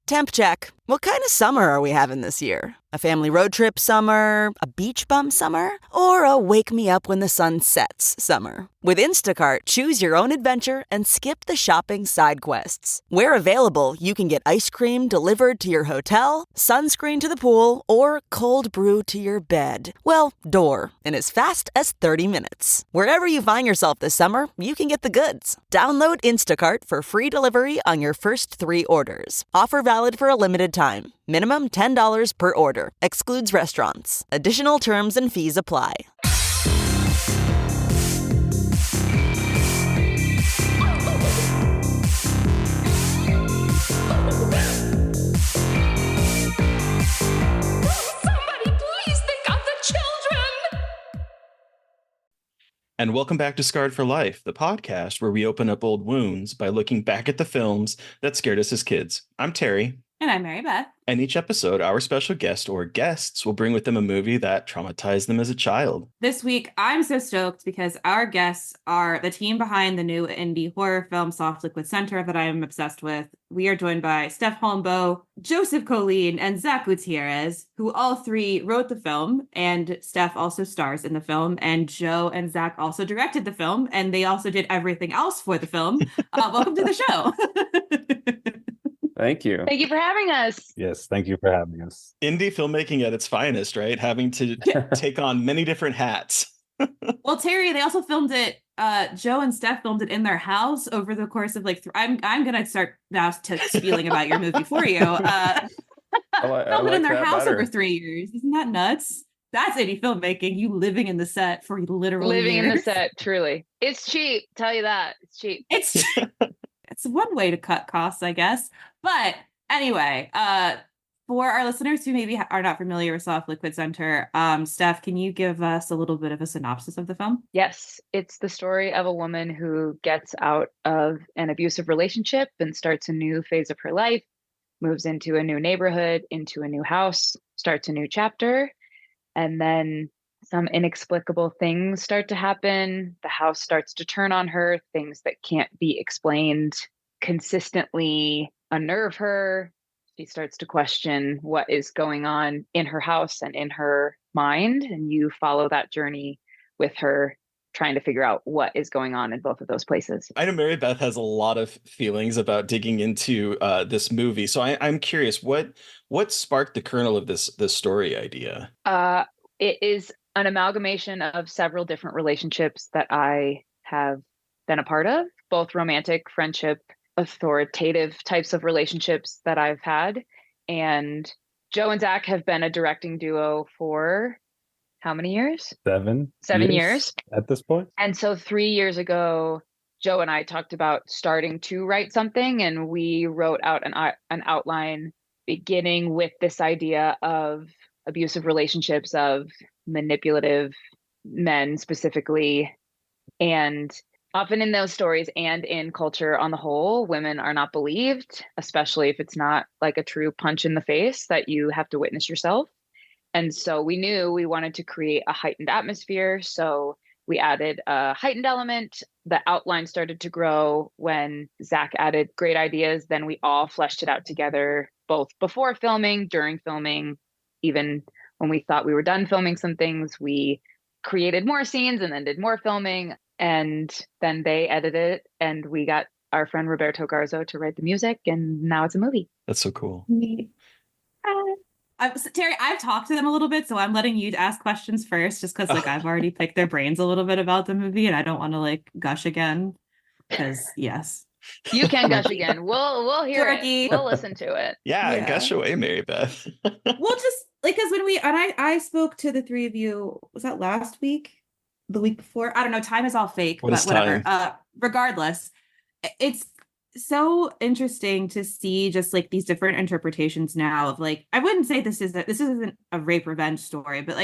Temp check. What kind of summer are we having this year? A family road trip summer? A beach bum summer? Or a wake me up when the sun sets summer? With Instacart, choose your own adventure and skip the shopping side quests. Where available, you can get ice cream delivered to your hotel, sunscreen to the pool, or cold brew to your bed. Well, door, in as fast as 30 minutes. Wherever you find yourself this summer, you can get the goods. Download Instacart for free delivery on your first 3 orders. Offer valid for a limited time. Minimum $10 per order. Excludes restaurants. Additional terms and fees apply. Somebody please think of the children! And welcome back to Scarred for Life, the podcast where we open up old wounds by looking back at the films that scared us as kids. I'm Terry. And I'm Mary Beth. And each episode, our special guest or guests will bring with them a movie that traumatized them as a child. This week, I'm so stoked because our guests are the team behind the new indie horror film Soft Liquid Center that I am obsessed with. We are joined by Steph Holmbo, Joseph Kolean, and Zach Gutierrez, who all three wrote the film, and Steph also stars in the film, and Joe and Zach also directed the film, and they also did everything else for the film. Welcome to the show. Thank you. Thank you for having us. Yes, thank you for having us. Indie filmmaking at its finest, right? Having to take on many different hats. Well, Terry, they also filmed it. Joe and Steph filmed it in their house over the course of I'm gonna start now spieling about your movie for you. Filmed it in their house over 3 years. Isn't that nuts? That's indie filmmaking. You living in the set for literally Living years. in the set, truly. It's cheap. Tell you that. It's cheap. It's one way to cut costs, I guess. But anyway, for our listeners who maybe are not familiar with Soft Liquid Center, Steph, can you give us a little bit of a synopsis of the film? Yes, it's the story of a woman who gets out of an abusive relationship and starts a new phase of her life, moves into a new neighborhood, into a new house, starts a new chapter, and then some inexplicable things start to happen. The house starts to turn on her, things that can't be explained consistently unnerve her. She starts to question what is going on in her house and in her mind. And you follow that journey with her, trying to figure out what is going on in both of those places. I know Mary Beth has a lot of feelings about digging into this movie. So I'm curious, what sparked the kernel of this story idea? It is an amalgamation of several different relationships that I have been a part of, both romantic, friendship, authoritative types of relationships that I've had. And Joe and Zach have been a directing duo for how many years? 7 years at this point. And so 3 years ago, Joe and I talked about starting to write something, and we wrote out an outline beginning with this idea of abusive relationships, of manipulative men specifically. And often in those stories and in culture on the whole, women are not believed, especially if it's not like a true punch in the face that you have to witness yourself. And so we knew we wanted to create a heightened atmosphere. So we added a heightened element. The outline started to grow when Zach added great ideas. Then we all fleshed it out together, both before filming, during filming, even when we thought we were done filming some things, we created more scenes and then did more filming. And then they edited it, and we got our friend Roberto Garzo to write the music, and now it's a movie. That's so cool. Terry, I've talked to them a little bit, so I'm letting you ask questions first, just because I've already picked their brains a little bit about the movie, and I don't want to gush again. Because yes, you can gush again. We'll hear Turkey. it. We'll listen to it. Yeah. Gush away, Mary Beth. We'll just because I spoke to the three of you, was that last week? The week before? I don't know. Time is all fake, but whatever. Regardless, it's so interesting to see just these different interpretations now of I wouldn't say this isn't a rape revenge story, but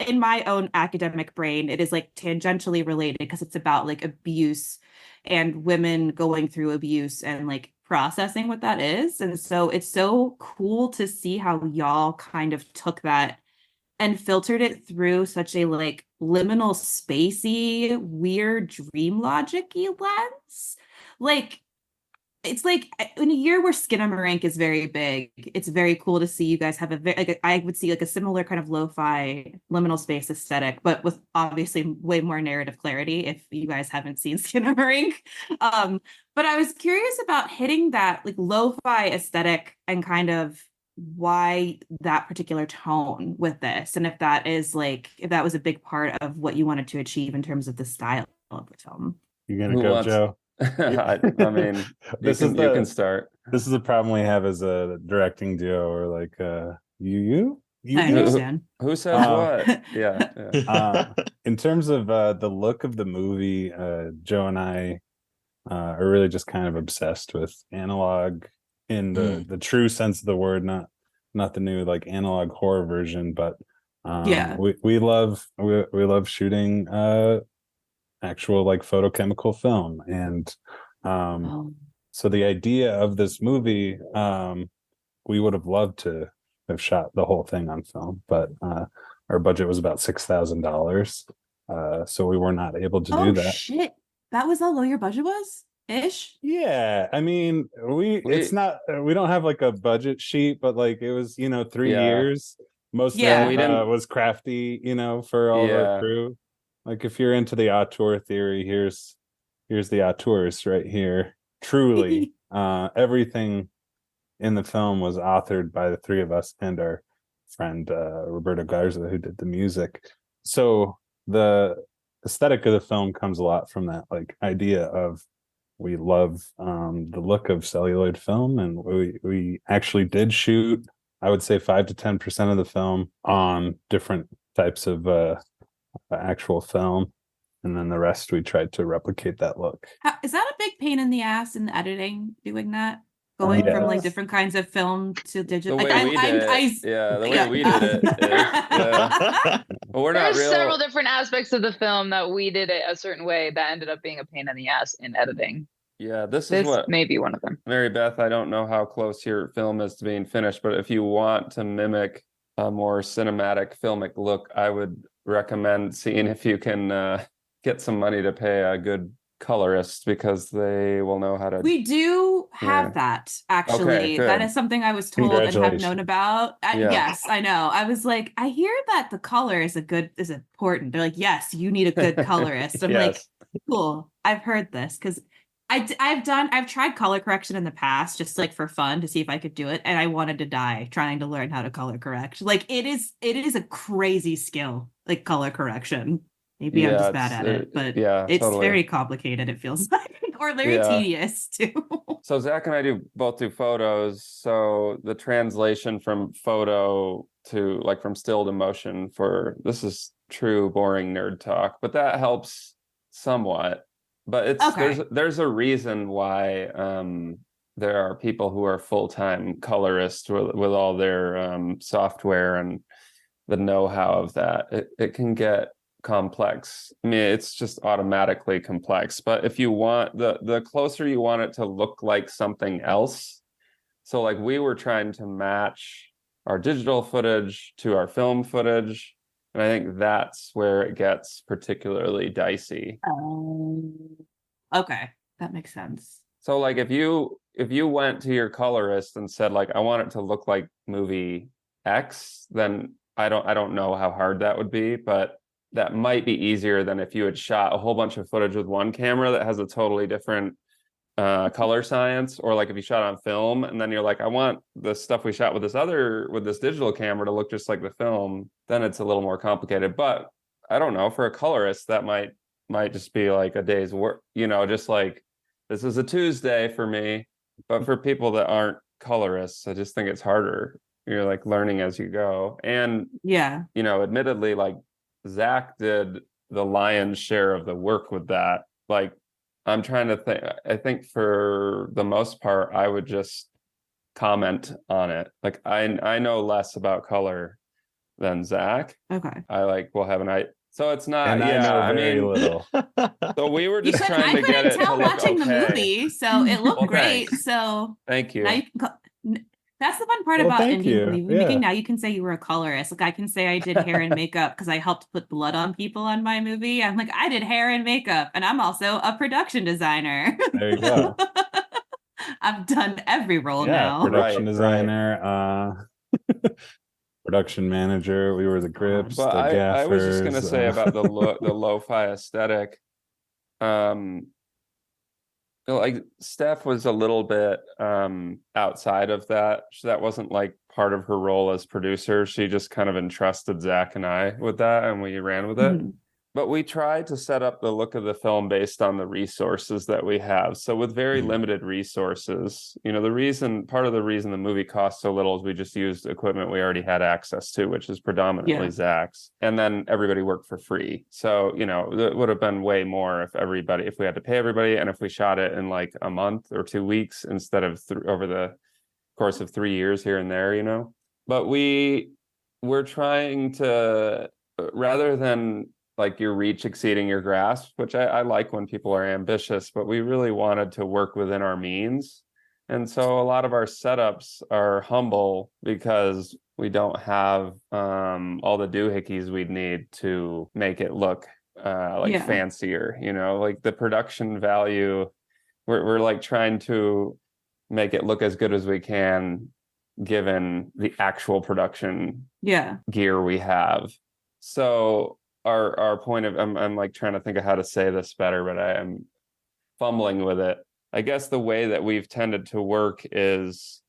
in my own academic brain, it is tangentially related because it's about abuse and women going through abuse and processing what that is. And so it's so cool to see how y'all kind of took that and filtered it through such a liminal, spacey, weird, dream logic-y lens. it's like in a year where Skinamarink is very big, it's very cool to see you guys have a very, like, I would see like a similar kind of lo-fi liminal space aesthetic, but with obviously way more narrative clarity if you guys haven't seen Skinamarink. But I was curious about hitting that like lo-fi aesthetic and kind of why that particular tone with this, and if that is like, if that was a big part of what you wanted to achieve in terms of the style of the film. You're gonna Who go, wants- Joe? I mean, you can start. This is the problem we have as a directing duo, or like you I understand. Who says what? Yeah. In terms of the look of the movie, Joe and I are really just kind of obsessed with analog in the true sense of the word, not the new like analog horror version, but we love shooting actual like photochemical film, and so the idea of this movie, we would have loved to have shot the whole thing on film, but our budget was about $6,000, so we were not able to do that. Shit, that was how low your budget was ish. Yeah, I mean, it's not, we don't have like a budget sheet, but like it was 3 years. Most of that was crafty, for all of our crew. Like if you're into the auteur theory, here's the auteurs right here. Truly, everything in the film was authored by the three of us and our friend Roberto Garza, who did the music. So the aesthetic of the film comes a lot from that like idea of, we love the look of celluloid film, and we actually did shoot, I would say 5 to 10% of the film on different types of actual film, and then the rest we tried to replicate that look. Is that a big pain in the ass in editing, doing that, going from like different kinds of film to digital? The way we did it. Well, we're not There's several different aspects of the film that we did it a certain way that ended up being a pain in the ass in editing. Yeah, this what may be one of them. Mary Beth, I don't know how close your film is to being finished, but if you want to mimic a more cinematic filmic look, I would recommend seeing if you can get some money to pay a good colorist, because they will know how to. We do have that, actually. Okay, that is something I was told and have known about. Yes, I know. I was like, I hear that the color is important. They're like, yes, you need a good colorist. I'm like, cool. I've heard this, because I've tried color correction in the past, just like for fun, to see if I could do it, and I wanted to die trying to learn how to color correct. Like it is a crazy skill, like color correction. Maybe I'm just bad at it, but it's very complicated, it feels like, or very tedious too. So Zach and I both do photos, so the translation from photo to like from still to motion, for this is true boring nerd talk, but that helps somewhat. But it's there's a reason why there are people who are full-time colorists with all their software and the know-how of that. It can get complex. I mean, it's just automatically complex. But if you want the closer you want it to look like something else, so like we were trying to match our digital footage to our film footage. And I think that's where it gets particularly dicey. Okay, that makes sense. So like if you went to your colorist and said like, I want it to look like movie X, then I don't know how hard that would be, but that might be easier than if you had shot a whole bunch of footage with one camera that has a totally different color science, or like if you shot on film and then you're like, I want the stuff we shot with this digital camera to look just like the film, then it's a little more complicated. But I don't know, for a colorist that might just be like a day's work, just like, this is a Tuesday for me. But for people that aren't colorists, I just think it's harder. You're like learning as you go. And admittedly, like Zach did the lion's share of the work with that. Like, I'm trying to think. I think for the most part, I would just comment on it. Like I know less about color than Zach. Okay. will have an eye. So it's not. And I know very little. So we were just trying to get it. I couldn't tell watching the movie, so it looked great. Thanks. So thank you. Now you can that's the fun part about indie movie making. Now you can say you were a colorist. Like I can say I did hair and makeup because I helped put blood on people on my movie. I'm like, I did hair and makeup, and I'm also a production designer. There you go. I've done every role Yeah, now. production designer, production manager. We were the grips, But the gaffers. I was just gonna say about the lo-fi aesthetic. Like Steph was a little bit outside of that. That wasn't like part of her role as producer. She just kind of entrusted Zach and I with that, and we ran with it. But we tried to set up the look of the film based on the resources that we have. So with very limited resources, you know, part of the reason the movie cost so little is we just used equipment we already had access to, which is predominantly Zach's. And then everybody worked for free. So, you know, it would have been way more if we had to pay everybody, and if we shot it in like a month or 2 weeks instead of over the course of 3 years here and there, you know. But we're trying to, rather than like your reach exceeding your grasp, which I like when people are ambitious, but we really wanted to work within our means. And so a lot of our setups are humble because we don't have all the doohickeys we'd need to make it look fancier, you know, like the production value. We're like trying to make it look as good as we can given the actual production gear we have. So our point of, I'm like trying to think of how to say this better, but I'm fumbling with it. I guess the way that we've tended to work is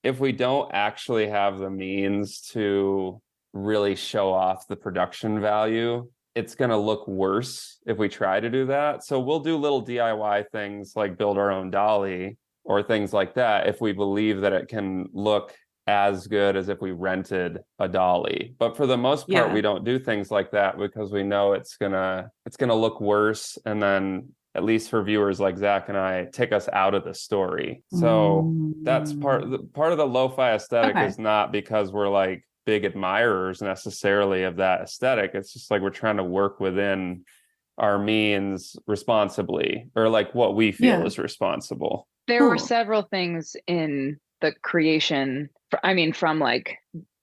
if we don't actually have the means to really show off the production value, it's going to look worse if we try to do that. So we'll do little DIY things like build our own dolly or things like that if we believe that it can look as good as if we rented a dolly. But for the most part, we don't do things like that because we know it's gonna look worse, and then at least for viewers like Zach and I, take us out of the story. So that's part of the lo-fi aesthetic is not because we're like big admirers necessarily of that aesthetic. It's just like we're trying to work within our means responsibly, or like what we feel is responsible. There were several things in the creation, from like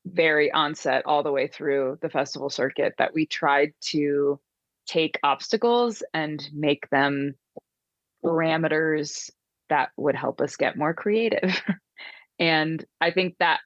very onset all the way through the festival circuit, that we tried to take obstacles and make them parameters that would help us get more creative. And I think that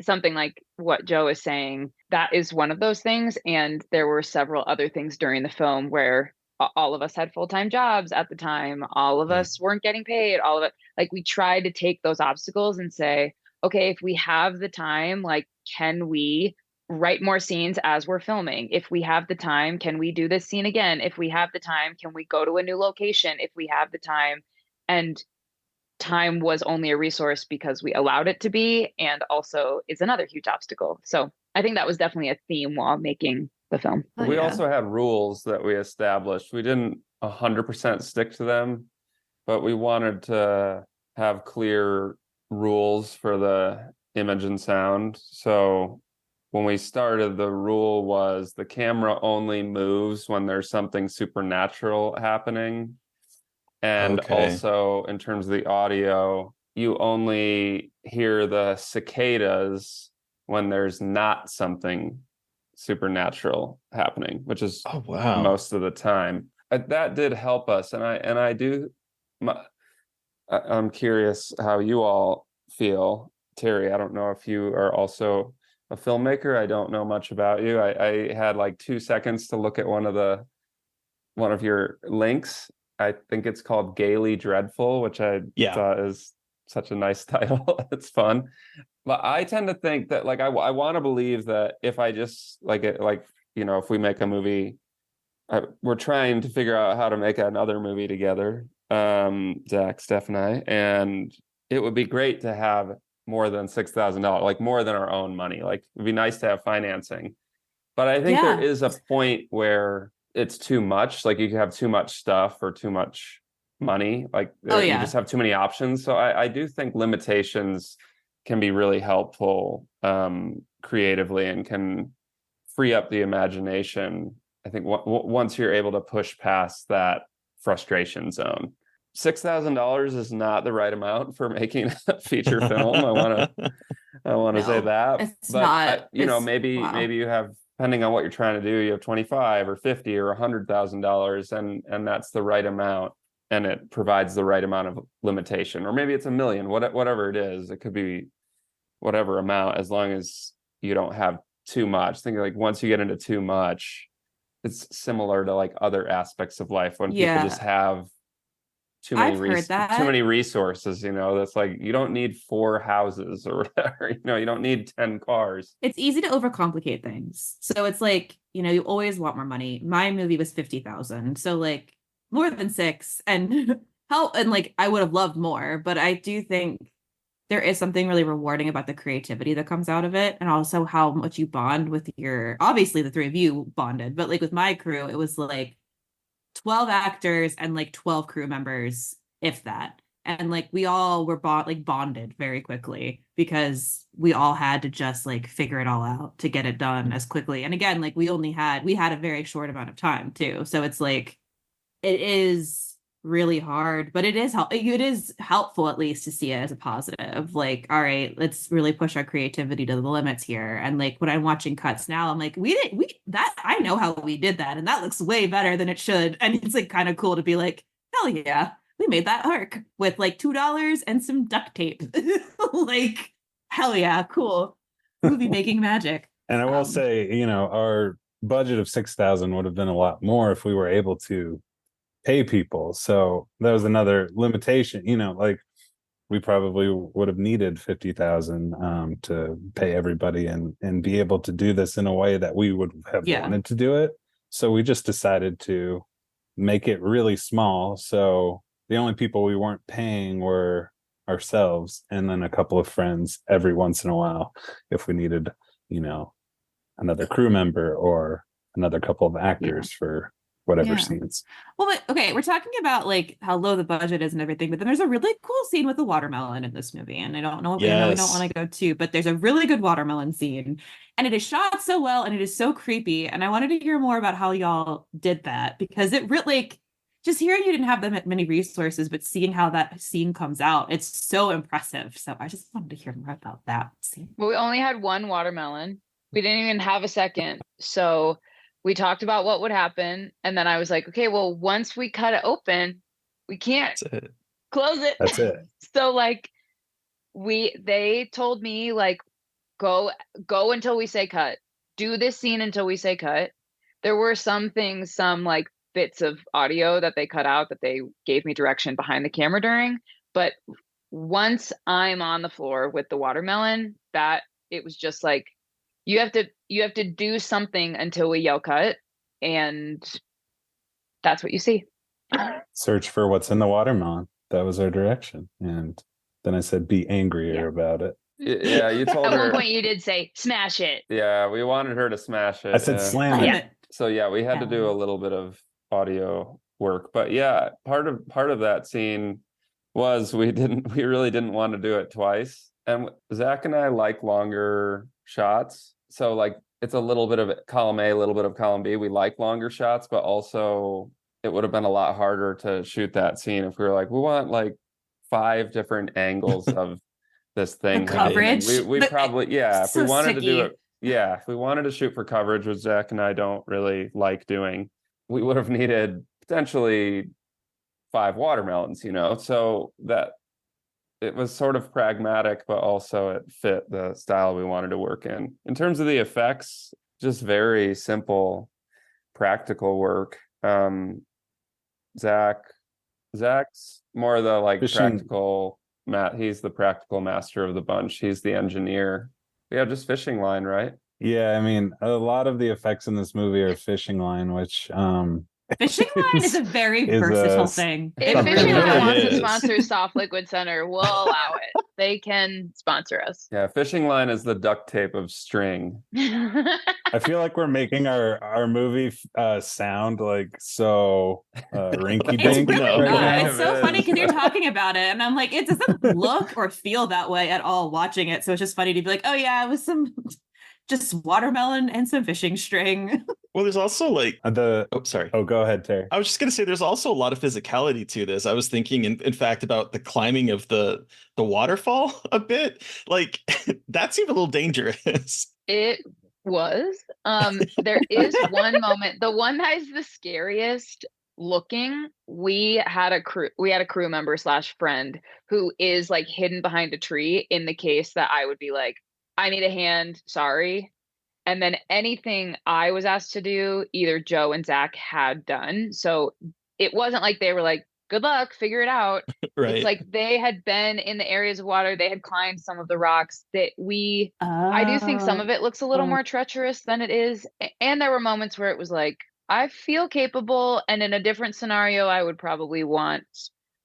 something like what Joe is saying, that is one of those things. And there were several other things during the film where all of us had full-time jobs at the time. All of us weren't getting paid. All of it. Like, we tried to take those obstacles and say, okay, if we have the time, like, can we write more scenes as we're filming? If we have the time, can we do this scene again? If we have the time, can we go to a new location? If we have the time. And time was only a resource because we allowed it to be, and also is another huge obstacle. So I think that was definitely a theme while making the film. We also had rules that we established. We didn't 100% stick to them, but we wanted to have clear rules for the image and sound. So when we started, the rule was the camera only moves when there's something supernatural happening. And also in terms of the audio, you only hear the cicadas when there's not something supernatural happening, which is most of the time. That did help us. And I'm curious how you all feel. Terry, I don't know if you are also a filmmaker. I don't know much about you. I had like 2 seconds to look at one of your links. I think it's called Gaily Dreadful, which I thought is such a nice title. It's fun. But I tend to think that, like, I want to believe that if I just if we make a movie, we're trying to figure out how to make another movie together, Zach, Steph, and I, and it would be great to have more than $6,000, like more than our own money. Like, it'd be nice to have financing. But I think there is a point where it's too much. Like, you can have too much stuff or too much money. Like, you just have too many options. So I do think limitations can be really helpful creatively, and can free up the imagination. I think once you're able to push past that frustration zone. $6,000 is not the right amount for making a feature film. I want to say that. It's not. Maybe you have, depending on what you're trying to do, you have $25,000 or $50,000 or $100,000, and that's the right amount. and it provides the right amount of limitation, or maybe it's $1 million, whatever it is. It could be whatever amount, as long as you don't have too much. I think like once you get into too much, it's similar to like other aspects of life when people just have too many resources, you know. That's like, you don't need 4 houses or whatever, you know, you don't need 10 cars. It's easy to overcomplicate things. So it's like, you know, you always want more money. My movie was 50,000, so like more than 6, and like I would have loved more, but I do think there is something really rewarding about the creativity that comes out of it, and also how much you bond with obviously the 3 of you bonded, but like with my crew, it was like 12 actors and like 12 crew members, if that. And like we all were bonded very quickly, because we all had to just like figure it all out to get it done as quickly. And again, like we had a very short amount of time too. So it's like, it is really hard, but it is helpful at least to see it as a positive. Like, all right, let's really push our creativity to the limits here. And like when I'm watching cuts now, I'm like, I know how we did that, and that looks way better than it should. And it's like kind of cool to be like, hell yeah, we made that arc with like $2 and some duct tape. Like, hell yeah, cool. Movie making magic. And I will say, you know, our budget of 6,000 would have been a lot more if we were able to pay people. So that was another limitation, you know, like we probably would have needed 50,000 to pay everybody and be able to do this in a way that we would have wanted to do it. So we just decided to make it really small. So the only people we weren't paying were ourselves, and then a couple of friends every once in a while if we needed, you know, another crew member or another couple of actors for whatever scenes. Well, but okay, we're talking about like how low the budget is and everything, but then there's a really cool scene with the watermelon in this movie, and I don't know, I know we don't want to go to, but there's a really good watermelon scene, and it is shot so well, and it is so creepy, and I wanted to hear more about how y'all did that, because it really, like, just hearing you didn't have that many resources, but seeing how that scene comes out, it's so impressive. So I just wanted to hear more about that scene. Well, we only had 1 watermelon. We didn't even have a second, so we talked about what would happen, and then I was like, okay, well, once we cut it open, we can't close it. That's it. So like they told me like, go until we say cut. Do this scene until we say cut. There were some like bits of audio that they cut out that they gave me direction behind the camera during, but once I'm on the floor with the watermelon, that it was just like, you have to do something until we yell cut, and that's what you see. Search for what's in the watermelon. That was our direction. And then I said, be angrier about it. Yeah, you told her. At one point you did say, smash it. Yeah, we wanted her to smash it. I said, slam it. So yeah, we had to do a little bit of audio work. But yeah, part of that scene was we really didn't want to do it twice. And Zach and I like longer shots. So like it's a little bit of column A, a little bit of column B. We like longer shots, but also it would have been a lot harder to shoot that scene if we were like, we want like 5 different angles of this thing. The coverage. We probably, if we wanted to do it, if we wanted to shoot for coverage, which Zach and I don't really like doing, we would have needed potentially 5 watermelons, you know, so that it was sort of pragmatic, but also it fit the style we wanted to work in. In terms of the effects, just very simple, practical work. Zach's more the like practical, he's the practical master of the bunch. He's the engineer. Yeah, just fishing line, right? Yeah, I mean, a lot of the effects in this movie are fishing line, which fishing line is a very versatile thing. If fishing line wants to sponsor Soft Liquid Center, we'll allow it. They can sponsor us. Yeah, fishing line is the duct tape of string. I feel like we're making our movie sound like so rinky dink. It's really not. It's so funny because you're talking about it, and I'm like, it doesn't look or feel that way at all watching it. So it's just funny to be like, oh yeah, it was some just watermelon and some fishing string. Well, there's also like go ahead, Terry. I was just gonna say there's also a lot of physicality to this. I was thinking in fact about the climbing of the waterfall a bit. Like that seemed a little dangerous. It was. There is one moment, the one that is the scariest. looking, we had a crew member / friend who is like hidden behind a tree in the case that I would be like, I need a hand, sorry. And then anything I was asked to do, either Joe and Zach had done. So it wasn't like they were like, good luck, figure it out. Right. It's like they had been in the areas of water, they had climbed some of the rocks that I do think some of it looks a little more treacherous than it is. And there were moments where it was like, I feel capable, and in a different scenario, I would probably want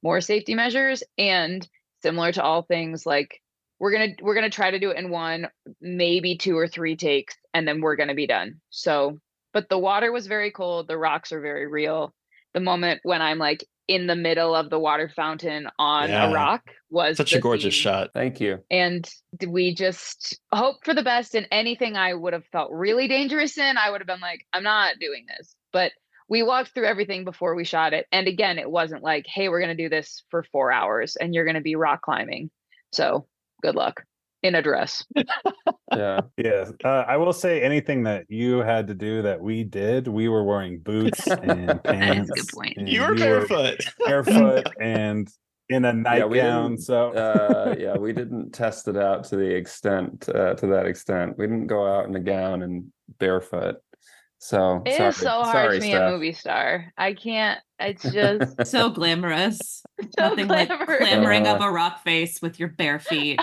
more safety measures. And similar to all things, like we're gonna try to do it in 1, maybe 2 or 3 takes, and then we're gonna be done. So, but the water was very cold. The rocks are very real. The moment when I'm like in the middle of the water fountain on a rock was such a gorgeous shot. Thank you. And we just hope for the best. And anything I would have felt really dangerous in, I would have been like, I'm not doing this. But we walked through everything before we shot it. And again, it wasn't like, hey, we're going to do this for 4 hours and you're going to be rock climbing. So good luck in a dress. Yeah. I will say anything that you had to do that we did, we were wearing boots and pants. That's a good point. You were barefoot. Barefoot and in a nightgown. We didn't test it out to that extent. We didn't go out in a gown and barefoot. So it is so hard to be a movie star. I can't. It's just so glamorous. So Nothing glamorous. like clambering up a rock face with your bare feet.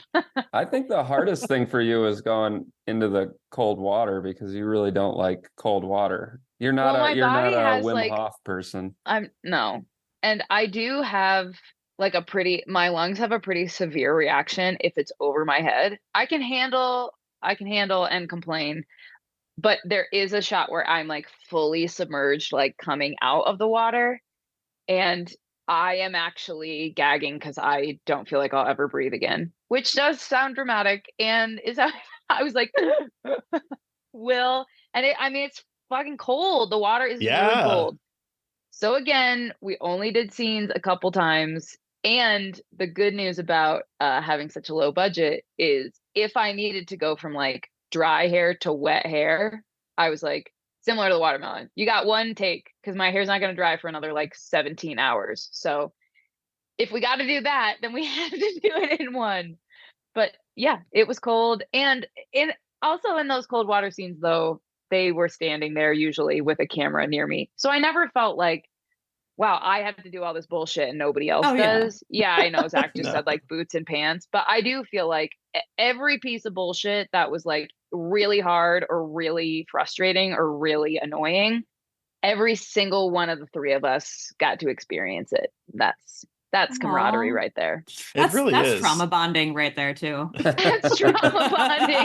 I think the hardest thing for you is going into the cold water because you really don't like cold water. You're not a Wim Hof person. No. And I do have like my lungs have a pretty severe reaction if it's over my head. I can handle and complain. But there is a shot where I'm like fully submerged, like coming out of the water. And I am actually gagging because I don't feel like I'll ever breathe again, which does sound dramatic. And I was like, it's fucking cold. The water is really cold. So again, we only did scenes a couple times. And the good news about having such a low budget is if I needed to go from like dry hair to wet hair, I was like, similar to the watermelon, you got 1 take because my hair's not going to dry for another like 17 hours. So if we got to do that, then we had to do it in 1. But yeah, it was cold. And also in those cold water scenes, though, they were standing there usually with a camera near me. So I never felt like, wow, I have to do all this bullshit and nobody else does. Yeah, I know Zach just said like boots and pants, but I do feel like every piece of bullshit that was like really hard or really frustrating or really annoying, every single one of the 3 of us got to experience it. That's camaraderie right there. It really is. That's trauma bonding right there too. That's trauma bonding.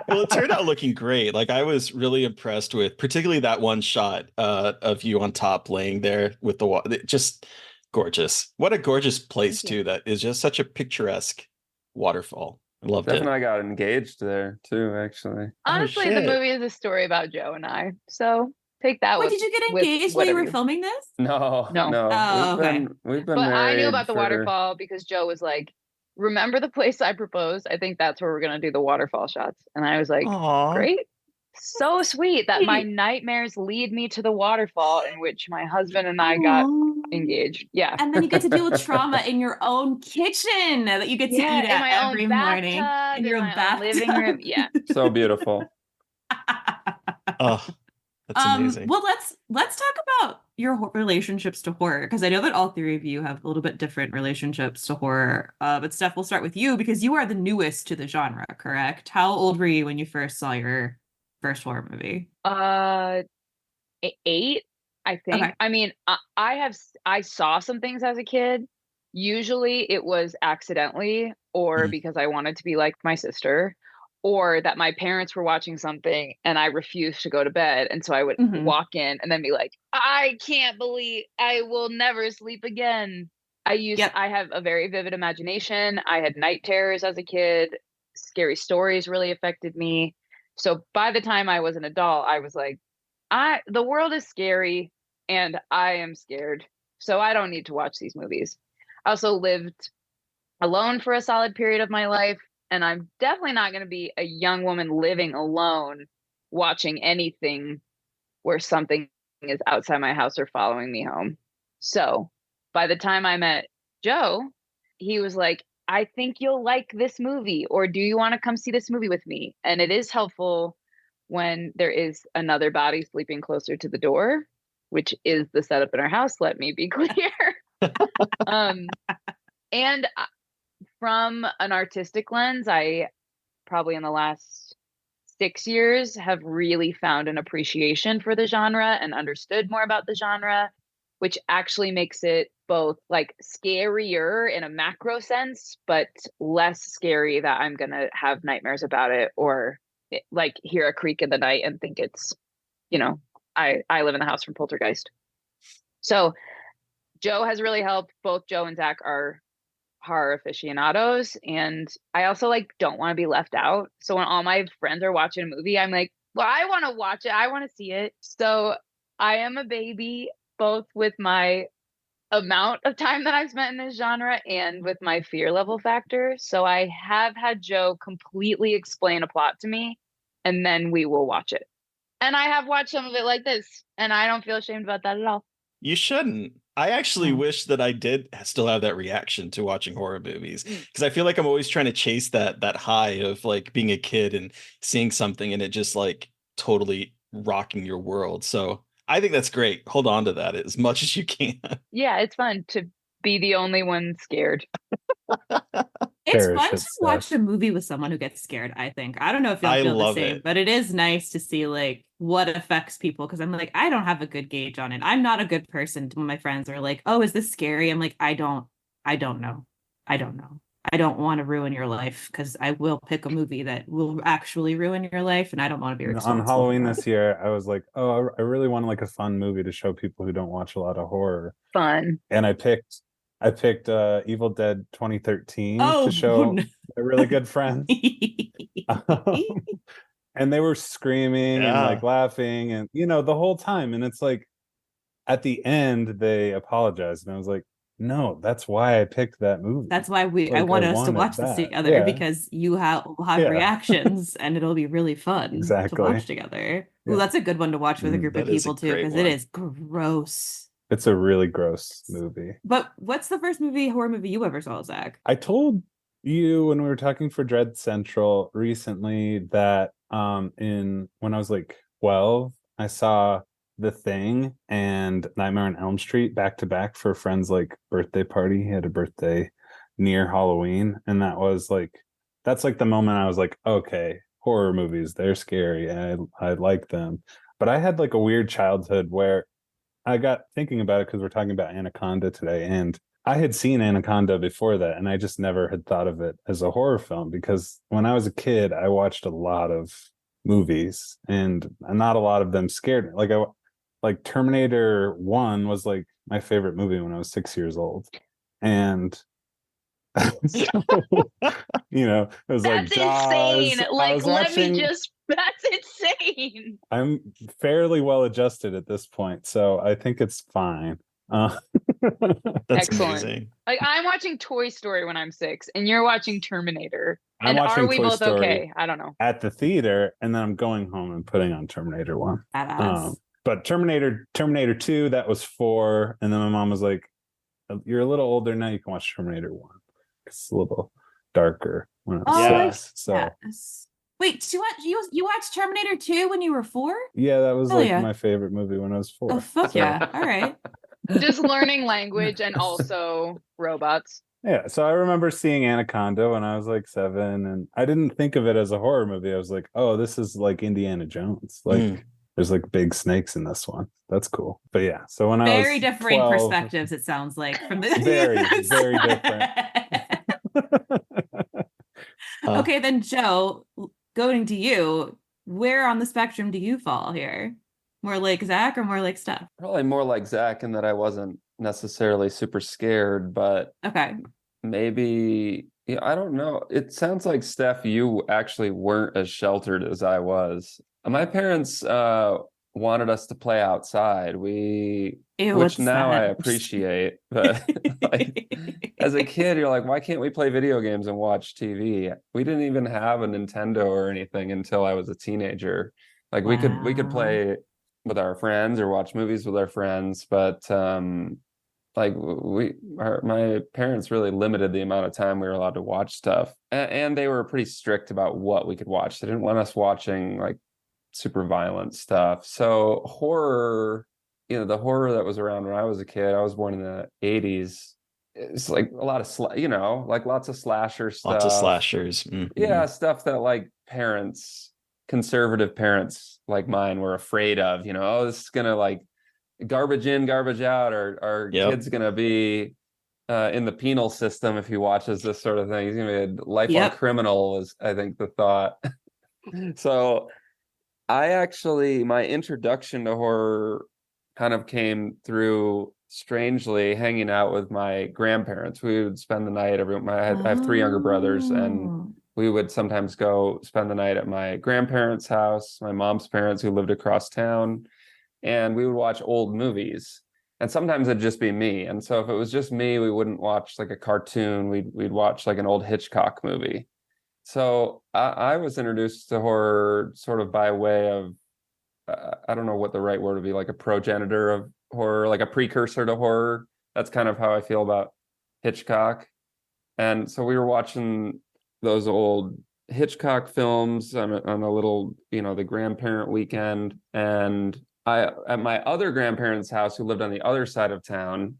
Well, it turned out looking great. Like I was really impressed with particularly that one shot of you on top laying there with the water. Just gorgeous. What a gorgeous place too. That is just such a picturesque waterfall. I loved Steph it. and I got engaged there too, actually. Honestly, the movie is a story about Joe and I. So take that. Wait, did you get engaged while you were filming this? No. Oh, We've been but married. I knew about the waterfall because Joe was like, remember the place I proposed? I think that's where we're going to do the waterfall shots. And I was like, great. So sweet that my nightmares lead me to the waterfall in which my husband and I got engaged. Yeah. And then you get to deal with trauma in your own kitchen that you get to eat at every morning. In your own living room. Yeah. So beautiful. Oh, that's amazing. Well, let's talk about your relationships to horror, because I know that all 3 of you have a little bit different relationships to horror. But Steph, we'll start with you because you are the newest to the genre, correct? How old were you when you first saw your first horror movie? 8, I think. Okay. I mean, I saw some things as a kid. Usually it was accidentally or because I wanted to be like my sister, or that my parents were watching something and I refused to go to bed. And so I would walk in and then be like, I can't believe I will never sleep again. I have a very vivid imagination. I had night terrors as a kid. Scary stories really affected me. So by the time I was an adult, I was like, the world is scary and I am scared. So I don't need to watch these movies. I also lived alone for a solid period of my life. And I'm definitely not going to be a young woman living alone watching anything where something is outside my house or following me home. So by the time I met Joe, he was like, I think you'll like this movie, or do you want to come see this movie with me? And it is helpful when there is another body sleeping closer to the door, which is the setup in our house. Let me be clear. And from an artistic lens, I probably in the last 6 years have really found an appreciation for the genre and understood more about the genre, which actually makes it both like scarier in a macro sense, but less scary that I'm going to have nightmares about it or like hear a creak in the night and think it's, I live in the house from Poltergeist. So Joe has really helped. Both Joe and Zach are horror aficionados, and I also don't want to be left out. So when all my friends are watching a movie, I'm like, well, I want to watch it. I want to see it. So I am a baby, both with my amount of time that I've spent in this genre and with my fear level factor. So I have had Joe completely explain a plot to me, and then we will watch it. And I have watched some of it like this, and I don't feel ashamed about that at all. You shouldn't. I actually wish that I did still have that reaction to watching horror movies, because I feel like I'm always trying to chase that high of being a kid and seeing something and it just totally rocking your world. So I think that's great. Hold on to that as much as you can. Yeah, it's fun to be the only one scared. It's fun to watch a movie with someone who gets scared, I think. I don't know if y'all feel the same, but it is nice to see what affects people, because I'm I don't have a good gauge on it. I'm not a good person when my friends are like, oh, is this scary? I'm like, I don't know. I don't know. I don't want to ruin your life, because I will pick a movie that will actually ruin your life, and I don't want to be responsible. On Halloween this year, I was like, oh, I really want a fun movie to show people who don't watch a lot of horror. Fun. And I picked Evil Dead 2013 to show my really good friends. And they were screaming and laughing and the whole time. And it's at the end they apologized, and I was like, no, that's why I picked that movie. That's why I wanted us to watch this together, because you will have reactions and it'll be really fun to watch together. Yeah. Ooh, that's a good one to watch with a group of people too, because it is gross. It's a really gross movie. But what's the first horror movie you ever saw, Zach? I told you when we were talking for Dread Central recently that when I was 12, I saw The Thing and Nightmare on Elm Street back to back for a friend's birthday party. He had a birthday near Halloween, and that was that's the moment I was okay, horror movies, they're scary. I like them. But I had a weird childhood where I got thinking about it because we're talking about Anaconda today, and I had seen Anaconda before that, and I just never had thought of it as a horror film, because when I was a kid, I watched a lot of movies, and not a lot of them scared me. Terminator 1 was my favorite movie when I was 6 years old, and so, it was that's Jaws. insane. That's insane. I'm fairly well adjusted at this point, so I think it's fine. That's excellent. Amazing. I'm watching Toy Story when I'm 6, and you're watching Terminator. I'm watching are we Toy both Story okay? I don't know. At the theater, and then I'm going home and putting on Terminator 1. But Terminator 2, that was 4, and then my mom was like, "You're a little older now. You can watch Terminator 1. It's a little darker when I was 6." So. Yes. Wait, you watched Terminator 2 when you were 4? Yeah, that was my favorite movie when I was 4. Oh, fuck yeah. All right. Just learning language and also robots. Yeah, so I remember seeing Anaconda when I was 7, and I didn't think of it as a horror movie. I was like, oh, this is Indiana Jones. There's big snakes in this one. That's cool. But yeah, so when I was very differing 12, perspectives, it sounds like, from the very, very different. Okay, then Joe, going to you, where on the spectrum do you fall here? More like Zach or more like Steph? Probably more like Zach, in that I wasn't necessarily super scared, but maybe, I don't know. It sounds like, Steph, you actually weren't as sheltered as I was. My parents wanted us to play outside. Which now I appreciate, but as a kid, you're like, why can't we play video games and watch TV? We didn't even have a Nintendo or anything until I was a teenager. We could play with our friends or watch movies with our friends, but like my parents really limited the amount of time we were allowed to watch stuff, and they were pretty strict about what we could watch. They didn't want us watching like super violent stuff. So horror, the horror that was around when I was a kid, I was born in the 80s. It's like a lot of like lots of slasher stuff. Lots of slashers. Mm-hmm. Yeah, stuff that like conservative parents like mine were afraid of. Oh, this is gonna like garbage in, garbage out, or our kid's gonna be in the penal system if he watches this sort of thing. He's gonna be a lifelong criminal, was I think the thought. So my introduction to horror kind of came through strangely hanging out with my grandparents. We would spend the night. I have three younger brothers, and we would sometimes go spend the night at my grandparents' house, my mom's parents who lived across town, and we would watch old movies. And sometimes it'd just be me. And so if it was just me, we wouldn't watch like a cartoon. We'd watch like an old Hitchcock movie. So I was introduced to horror sort of by way of, I don't know what the right word would be, like a progenitor of horror, like a precursor to horror. That's kind of how I feel about Hitchcock. And so we were watching those old Hitchcock films on a little, the grandparent weekend. And at my other grandparents' house, who lived on the other side of town,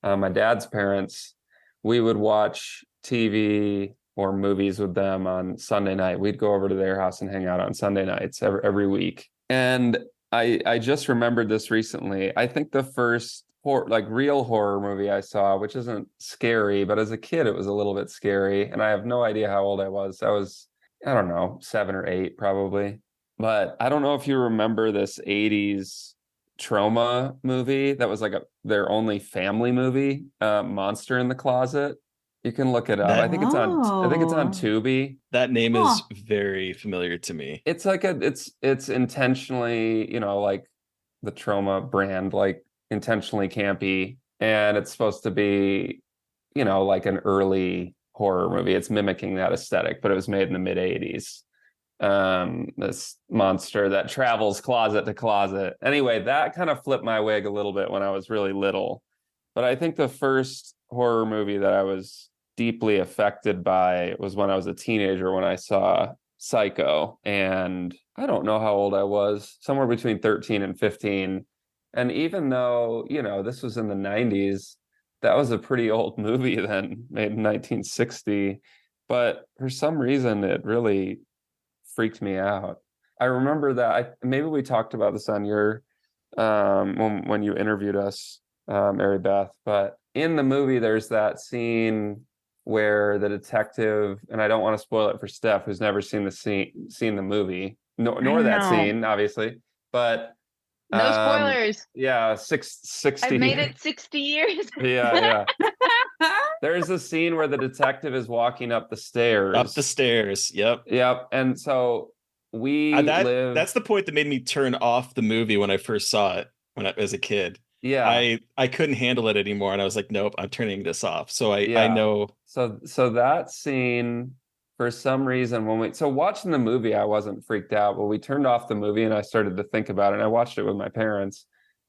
my dad's parents, we would watch TV or movies with them on Sunday night. We'd go over to their house and hang out on Sunday nights every week. And I just remembered this recently. I think the first real horror movie I saw, which isn't scary, but as a kid, it was a little bit scary. And I have no idea how old I was. I don't know, 7 or 8 probably. But I don't know if you remember this 80s trauma movie that was like their only family movie, Monster in the Closet. You can look it up. I think it's on Tubi. That name is very familiar to me. It's like it's intentionally, like the Trauma brand, like intentionally campy, and it's supposed to be, like an early horror movie. It's mimicking that aesthetic, but it was made in the mid 80s. This monster that travels closet to closet. Anyway, that kind of flipped my wig a little bit when I was really little. But I think the first horror movie that I was deeply affected by was when I was a teenager, when I saw Psycho. And I don't know how old I was, somewhere between 13 and 15. And even though, this was in the 90s, that was a pretty old movie then, made in 1960. But for some reason, it really freaked me out. I remember that maybe we talked about this on your when you interviewed us, Mary Beth, but in the movie there's that scene where the detective, and I don't want to spoil it for Steph, who's never seen the movie, nor that scene, obviously, but no spoilers. Yeah, 60. I've made it 60 years. Yeah. There's a scene where the detective is walking up the stairs. Yep. And so that's the point that made me turn off the movie when I first saw it as a kid. Yeah. I couldn't handle it anymore, and I was like, nope, I'm turning this off. So I know. So that scene, for some reason, watching the movie, I wasn't freaked out, but we turned off the movie and I started to think about it. And I watched it with my parents,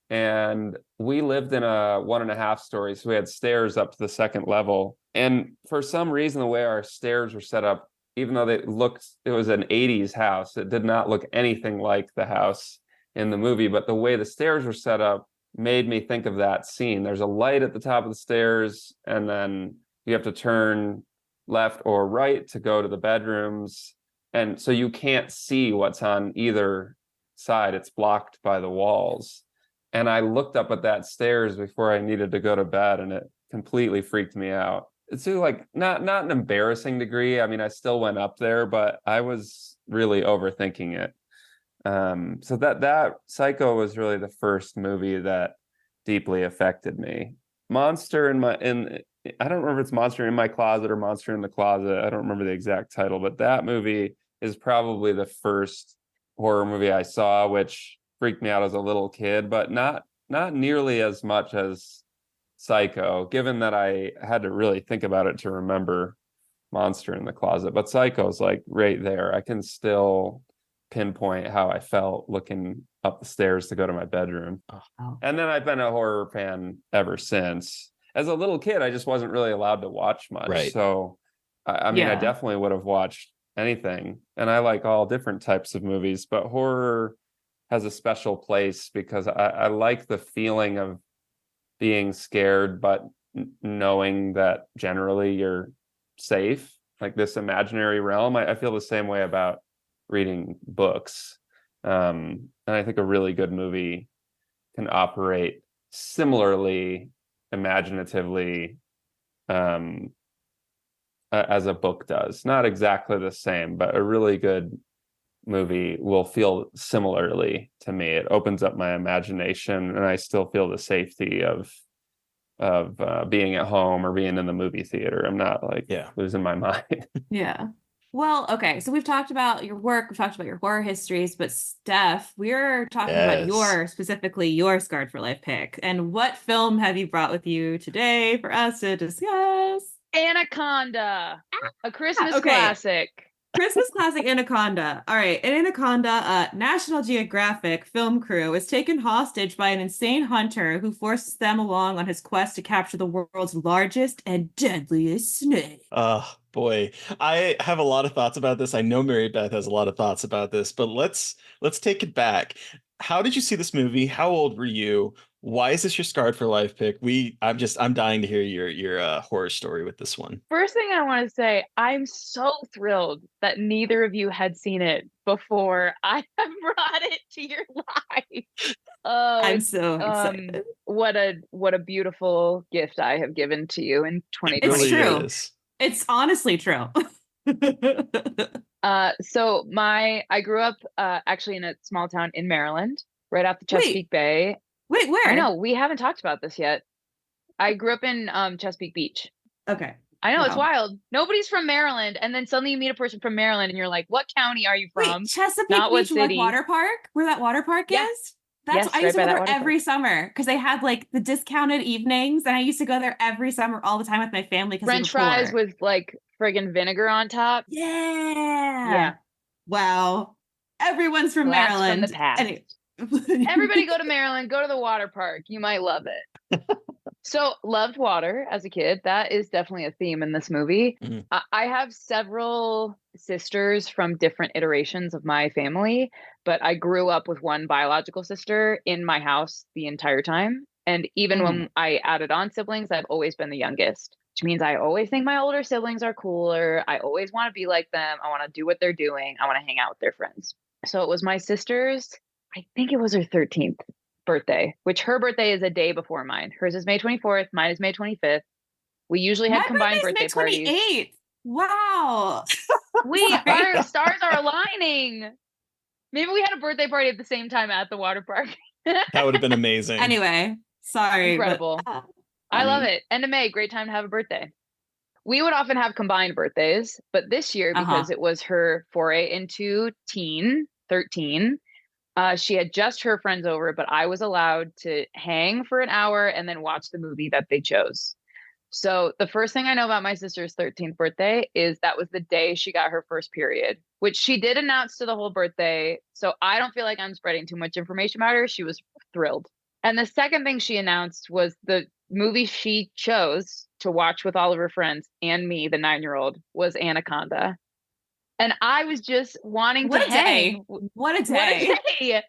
and we lived in a 1.5 story, so we had stairs up to the second level. And for some reason, the way our stairs were set up, even though it was an 80s house, it did not look anything like the house in the movie. But the way the stairs were set up made me think of that scene. There's a light at the top of the stairs, and then you have to turn left or right to go to the bedrooms. And so you can't see what's on either side. It's blocked by the walls. And I looked up at that stairs before I needed to go to bed, and it completely freaked me out. It's like not an embarrassing degree. I mean, I still went up there, but I was really overthinking it. So that Psycho was really the first movie that deeply affected me. Monster I don't remember if it's Monster in My Closet or Monster in the Closet. I don't remember the exact title, but that movie is probably the first horror movie I saw, which freaked me out as a little kid, but not nearly as much as Psycho, given that I had to really think about it to remember Monster in the Closet. But Psycho's like right there. I can still pinpoint how I felt looking up the stairs to go to my bedroom. Oh. And then I've been a horror fan ever since. As a little kid, I just wasn't really allowed to watch much. Right. So, I mean, I definitely would have watched anything. And I like all different types of movies, but horror has a special place because I like the feeling of being scared, but knowing that generally you're safe, like this imaginary realm. I feel the same way about reading books. And I think a really good movie can operate similarly imaginatively as a book does. Not exactly the same, but a really good movie will feel similarly to me. It opens up my imagination, and I still feel the safety of being at home or being in the movie theater. I'm not like losing my mind. Yeah. Well, okay. So we've talked about your work, we've talked about your horror histories, but Steph, we're talking about specifically your Scarred for Life pick. And what film have you brought with you today for us to discuss? Anaconda, a Christmas classic. Christmas classic Anaconda. All right. In Anaconda, National Geographic film crew is taken hostage by an insane hunter who forces them along on his quest to capture the world's largest and deadliest snake. Oh, boy. I have a lot of thoughts about this. I know Mary Beth has a lot of thoughts about this, but let's take it back. How did you see this movie? How old were you? Why is this your Scarred for Life pick? I'm dying to hear your horror story with this one. First thing I want to say, I'm so thrilled that neither of you had seen it before I have brought it to your life. I'm so excited. What a beautiful gift I have given to you in 2020. It's true. It's honestly true. So I grew up actually in a small town in Maryland, right off the Chesapeake Bay. Wait, where? I know, we haven't talked about this yet. I grew up in Chesapeake Beach. Okay. I know, it's wild. Nobody's from Maryland, and then suddenly you meet a person from Maryland, and you're like, what county are you from? Wait, Chesapeake Not Beach, what city. like water park? Where that water park is? That's I used to go there every summer because they had like the discounted evenings, and I used to go there every summer all the time with my family. French fries with like friggin' vinegar on top. Yeah. Wow. Everyone's from Maryland. From the past. Anyway. Everybody go to Maryland, go to the water park. You might love it. So loved water as a kid. That is definitely a theme in this movie. Mm-hmm. I have several sisters from different iterations of my family, but I grew up with one biological sister in my house the entire time. And even when I added on siblings, I've always been the youngest, which means I always think my older siblings are cooler. I always want to be like them. I want to do what they're doing. I want to hang out with their friends. So it was my sister's, I think it was her 13th birthday, which her birthday is a day before mine. Hers is May 24th. Mine is May 25th. We usually had combined birthday parties. May 28th. Wow. Our stars are aligning. Maybe we had a birthday party at the same time at the water park. That would have been amazing. Anyway, sorry. Incredible. But, I love it. End of May, great time to have a birthday. We would often have combined birthdays, but this year, because it was her foray into 13, she had just her friends over, but I was allowed to hang for an hour and then watch the movie that they chose. So the first thing I know about my sister's 13th birthday is that was the day she got her first period, which she did announce to the whole birthday. So I don't feel like I'm spreading too much information about her. She was thrilled. And the second thing she announced was the movie she chose to watch with all of her friends and me, the 9-year-old, was Anaconda. And I was just wanting to hang. What a day.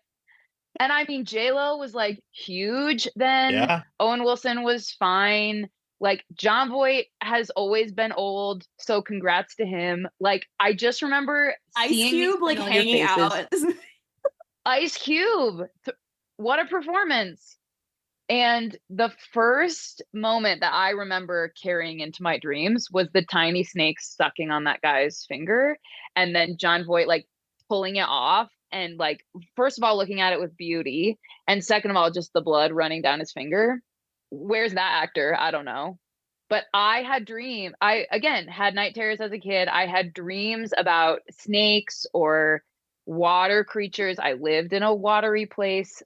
And I mean, J-Lo was like huge then. Yeah. Owen Wilson was fine. Like John Voight has always been old. So congrats to him. Like I just remember Ice Cube like hanging out. Ice Cube. What a performance. And the first moment that I remember carrying into my dreams was the tiny snake sucking on that guy's finger. And then John Voight like pulling it off. And like, first of all, looking at it with beauty. And second of all, just the blood running down his finger. Where's that actor? I don't know. But I had dreams. I, again, had night terrors as a kid. I had dreams about snakes or water creatures. I lived in a watery place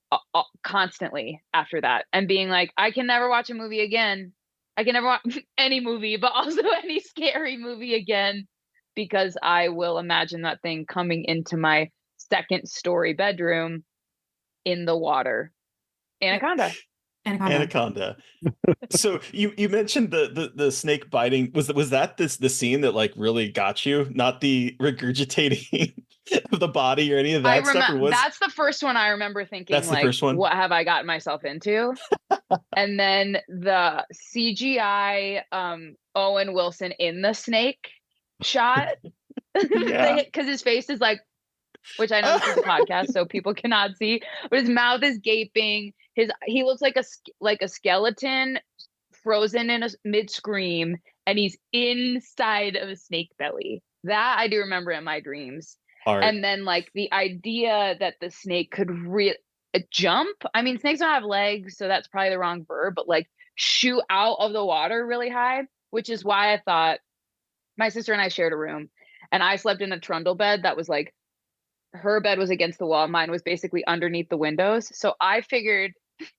constantly after that, and being like, I can never watch a movie again. I can never watch any movie, but also any scary movie again, because I will imagine that thing coming into my second story bedroom in the water. Anaconda. Anaconda. So you mentioned the snake biting. Was that the scene that like really got you? Not the regurgitating of the body or any of that stuff? Or that's the first one I remember thinking, that's the like, first one? What have I gotten myself into? And then the CGI Owen Wilson in the snake shot. Because his face is like, which I know this is a podcast, so people cannot see, but his mouth is gaping. He looks like a skeleton frozen in a mid scream, and he's inside of a snake belly. That I do remember in my dreams. Art. And then like the idea that the snake could jump. I mean, snakes don't have legs, so that's probably the wrong verb, but like shoot out of the water really high, which is why I thought my sister and I shared a room, and I slept in a trundle bed that was like, her bed was against the wall. Mine was basically underneath the windows. So I figured,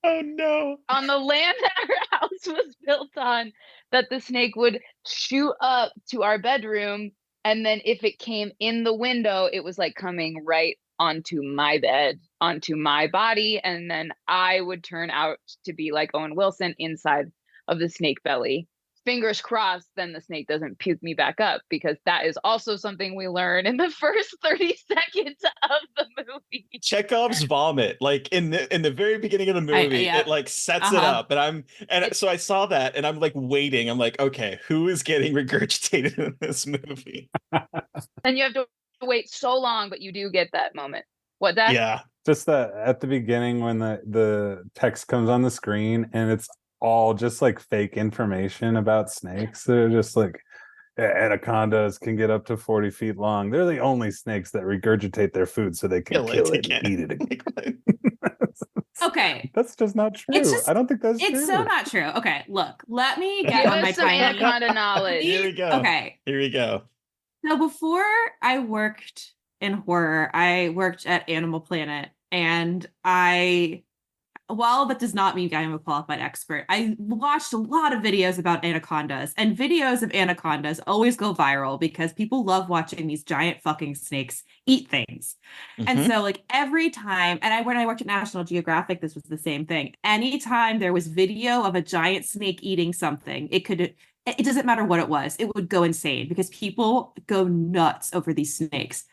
oh no, on the land that our house was built on, that the snake would shoot up to our bedroom. And then if it came in the window, it was like coming right onto my bed, onto my body. And then I would turn out to be like Owen Wilson inside of the snake belly. Fingers crossed, then the snake doesn't puke me back up, because that is also something we learn in the first 30 seconds of the movie. Chekhov's vomit, like in the very beginning of the movie, it like sets it up, and so I saw that, and I'm like waiting. I'm like, okay, who is getting regurgitated in this movie? And you have to wait so long, but you do get that moment. What, Zach? Yeah, just at the beginning when the text comes on the screen, and it's all just like fake information about snakes. They're just like, anacondas can get up to 40 feet long. They're the only snakes that regurgitate their food so they can kill it and eat it again. Okay, that's just not true. I don't think that's true. It's so not true. Okay, look, let me get Give on my us some anaconda knowledge. Here we go. Okay, here we go. So before I worked in horror, I worked at Animal Planet, and while that does not mean I am a qualified expert, I watched a lot of videos about anacondas, and videos of anacondas always go viral because people love watching these giant fucking snakes eat things. And so like every time, and when I worked at National Geographic, this was the same thing. Anytime there was video of a giant snake eating something, it doesn't matter what it was, it would go insane because people go nuts over these snakes.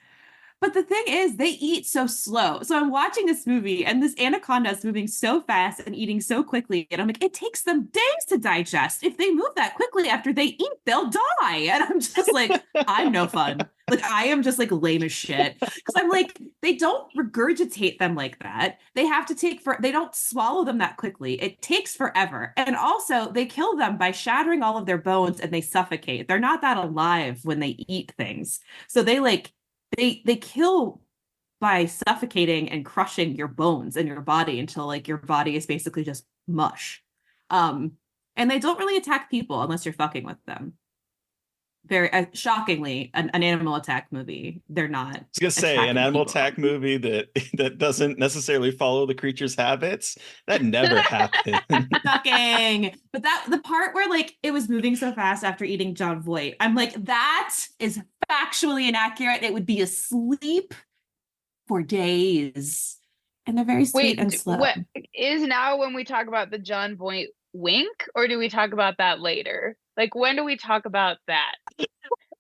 But the thing is, they eat so slow. So I'm watching this movie, and this anaconda is moving so fast and eating so quickly. And I'm like, it takes them days to digest. If they move that quickly after they eat, they'll die. And I'm just like, I'm no fun. Like, I am just like lame as shit. Because I'm like, they don't regurgitate them like that. They have to they don't swallow them that quickly. It takes forever. And also, they kill them by shattering all of their bones, and they suffocate. They're not that alive when they eat things. So they kill by suffocating and crushing your bones in your body until like your body is basically just mush. And they don't really attack people unless you're fucking with them. Very shockingly, an animal attack movie, they're not. I was gonna say an animal attack movie that doesn't necessarily follow the creature's habits. That never happened. Fucking. But the part where like it was moving so fast after eating John Voight, I'm like, that is factually inaccurate. It would be asleep for days, and they're very sweet and slow. What is now when we talk about the John Voight wink, or do we talk about that later? Like, when do we talk about that?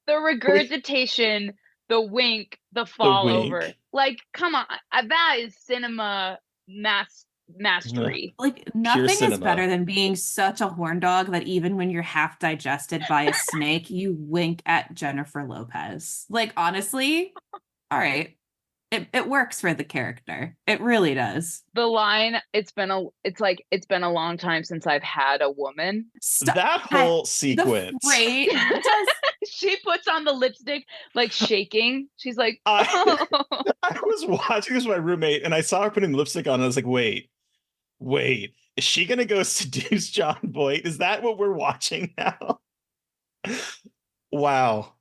The regurgitation, the wink, the fall over. Like, come on. That is cinema mastery. Like, nothing is better than being such a horn dog that even when you're half digested by a snake, you wink at Jennifer Lopez. Like, honestly, all right. It works for the character. It really does. The line, it's been a long time since I've had a woman. That whole sequence. She puts on the lipstick, like shaking. She's like, I was watching this with my roommate, and I saw her putting lipstick on, and I was like, wait, is she gonna go seduce John Voight? Is that what we're watching now? Wow.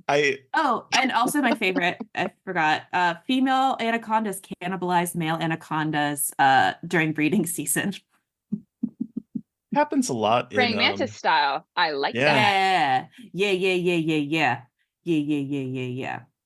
And also my favorite, I forgot, female anacondas cannibalize male anacondas during breeding season. Happens a lot. Praying mantis style. I like that. Yeah.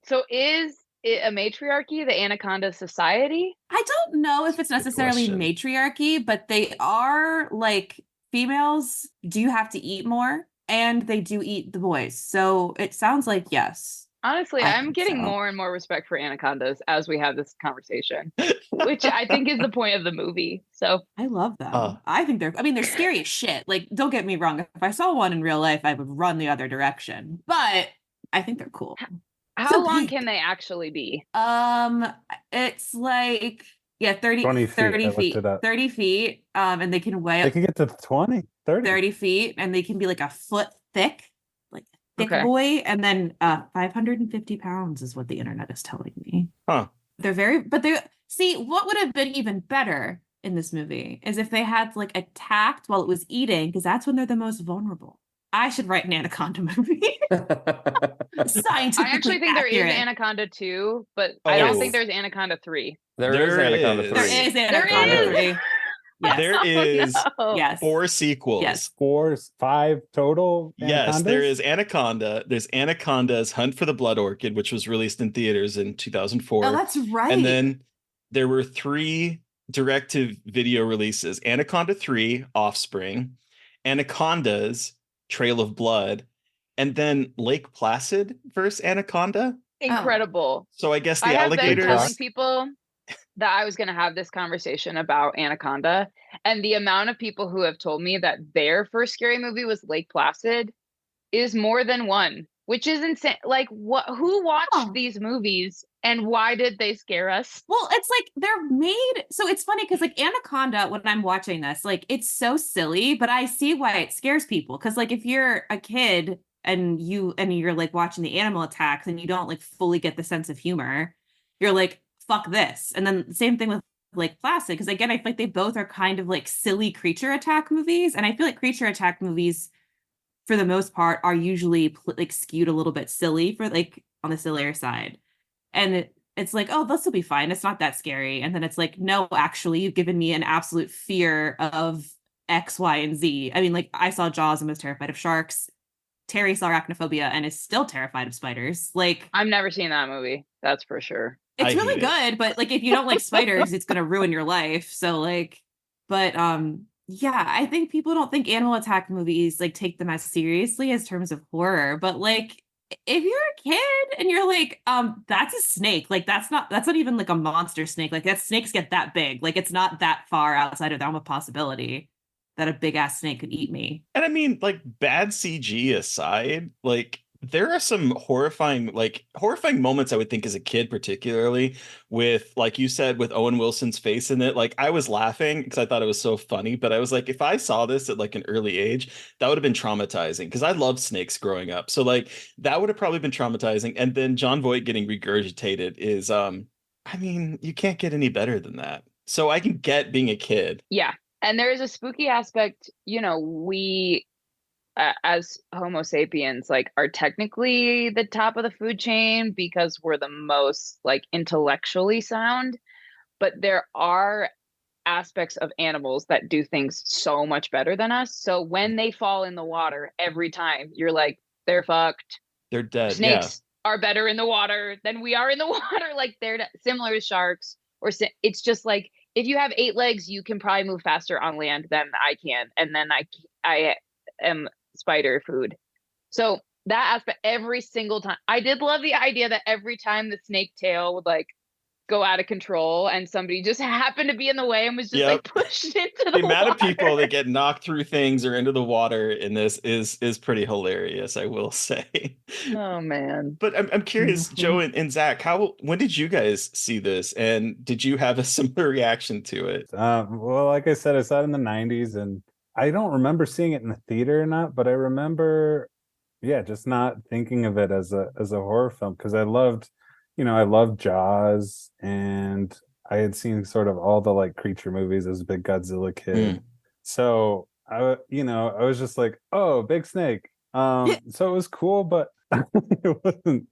So is it a matriarchy, the Anaconda Society? I don't know if it's necessarily question. matriarchy, but they are like females do have to eat more and they do eat the boys. So it sounds like yes. Honestly, I I'm think getting so. more and more respect for anacondas as we have this conversation, which I think is the point of the movie. So I love them. I think they're scary as shit. Like, don't get me wrong. If I saw one in real life, I would run the other direction. But I think they're cool. how long can they actually be? It's like 20 feet. 30 I looked feet. it up. 30 feet. And they can weigh They up can get to 20, 30. 30 feet, and they can be like a foot thick, like a thick Okay. boy, and then 550 pounds is what the internet is telling me. Huh. See, what would have been even better in this movie is if they had like attacked while it was eating, because that's when they're the most vulnerable. I should write an Anaconda movie. Scientifically I actually think there accurate. is Anaconda 2, but I don't think there's Anaconda 3. There is Anaconda 3. There is Anaconda 3. Yes. There is Yes. 4 sequels. Yes. 4, 5 total. Yes, Anacondas? there is Anaconda. There's Anaconda's Hunt for the Blood Orchid, which was released in theaters in 2004. Oh, that's right. And then there were 3 direct-to-video releases: Anaconda 3, Offspring, Anaconda's Trail of Blood, and then Lake Placid versus Anaconda. Incredible. So I guess the I have been alligators. telling people that I was going to have this conversation about Anaconda, and the amount of people who have told me that their first scary movie was Lake Placid is more than one, which is insane. Like, who watched these movies and why did they scare us? Well, it's like they're made. So it's funny because like Anaconda, when I'm watching this, like it's so silly, but I see why it scares people. Because like if you're a kid and you're like watching the animal attacks and you don't like fully get the sense of humor, you're like, fuck this. And then same thing with Lake Placid, because again, I feel like they both are kind of like silly creature attack movies. And I feel like creature attack movies, for the most part, are usually like skewed a little bit silly for like on the sillier side. And it's like, oh, this will be fine. It's not that scary. And then it's like, no, actually, you've given me an absolute fear of X, Y, and Z. I mean, like I saw Jaws and was terrified of sharks. Terry saw arachnophobia and is still terrified of spiders. Like, I've never seen that movie. That's for sure. It's really good, but like if you don't like spiders, it's gonna ruin your life. So like, but yeah, I think people don't think animal attack movies like take them as seriously as terms of horror. But like if you're a kid and you're like, that's a snake, like that's not even like a monster snake. Like that snakes get that big. Like it's not that far outside of the realm of possibility that a big ass snake could eat me. And I mean, like, bad CG aside, like there are some horrifying moments, I would think, as a kid, particularly with, like you said, with Owen Wilson's face in it. Like I was laughing because I thought it was so funny, but I was like, if I saw this at like an early age, that would have been traumatizing because I loved snakes growing up. So like that would have probably been traumatizing. And then John Voight getting regurgitated is, I mean, you can't get any better than that. So I can get being a kid. Yeah. And there is a spooky aspect, we as Homo sapiens, like, are technically the top of the food chain because we're the most like intellectually sound, but there are aspects of animals that do things so much better than us. So when they fall in the water, every time you're like, they're fucked. They're dead. Snakes are better in the water than we are in the water. Like they're similar to sharks, it's just like, if you have 8 legs, you can probably move faster on land than I can. And then I am spider food. So that aspect, every single time, I did love the idea that every time the snake tail would like go out of control and somebody just happened to be in the way and was just like pushed into the amount water. of people that get knocked through things or into the water in this is pretty hilarious, I will say. Oh man. But I'm curious, Joe and Zach, when did you guys see this, and did you have a similar reaction to it? Well, like I said, I saw it in the 90s, and I don't remember seeing it in the theater or not, but I remember just not thinking of it as a horror film, because I loved Jaws, and I had seen sort of all the like creature movies as a big Godzilla kid. So I was just like, oh, big snake. So it was cool, but it wasn't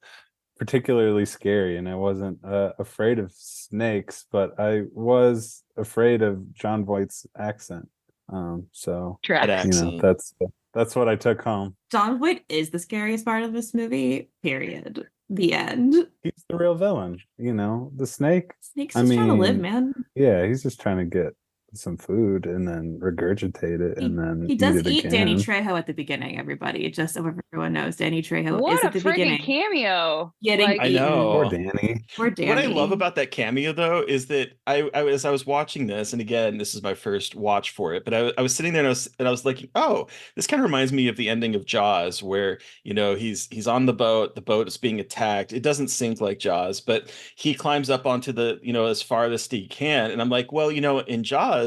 particularly scary, and I wasn't afraid of snakes, but I was afraid of John Voight's accent. So that's what I took home. John Voight is the scariest part of this movie, period. The end. He's the real villain, you know. The snake. Snake's just trying to live, man. Yeah, he's just trying to get some food and then regurgitate it and then he does eat it eat again. Danny Trejo at the beginning. Everybody, just so everyone knows, Danny Trejo What is at the beginning. Cameo! Getting I know. Poor Danny. Poor Danny. What I love about that cameo, though, is that as I was watching this, and again, this is my first watch for it, but I was sitting there and I was like, oh, this kind of reminds me of the ending of Jaws, where he's on the boat is being attacked. It doesn't sink like Jaws, but he climbs up onto the as farthest he can, and I'm like, well, in Jaws,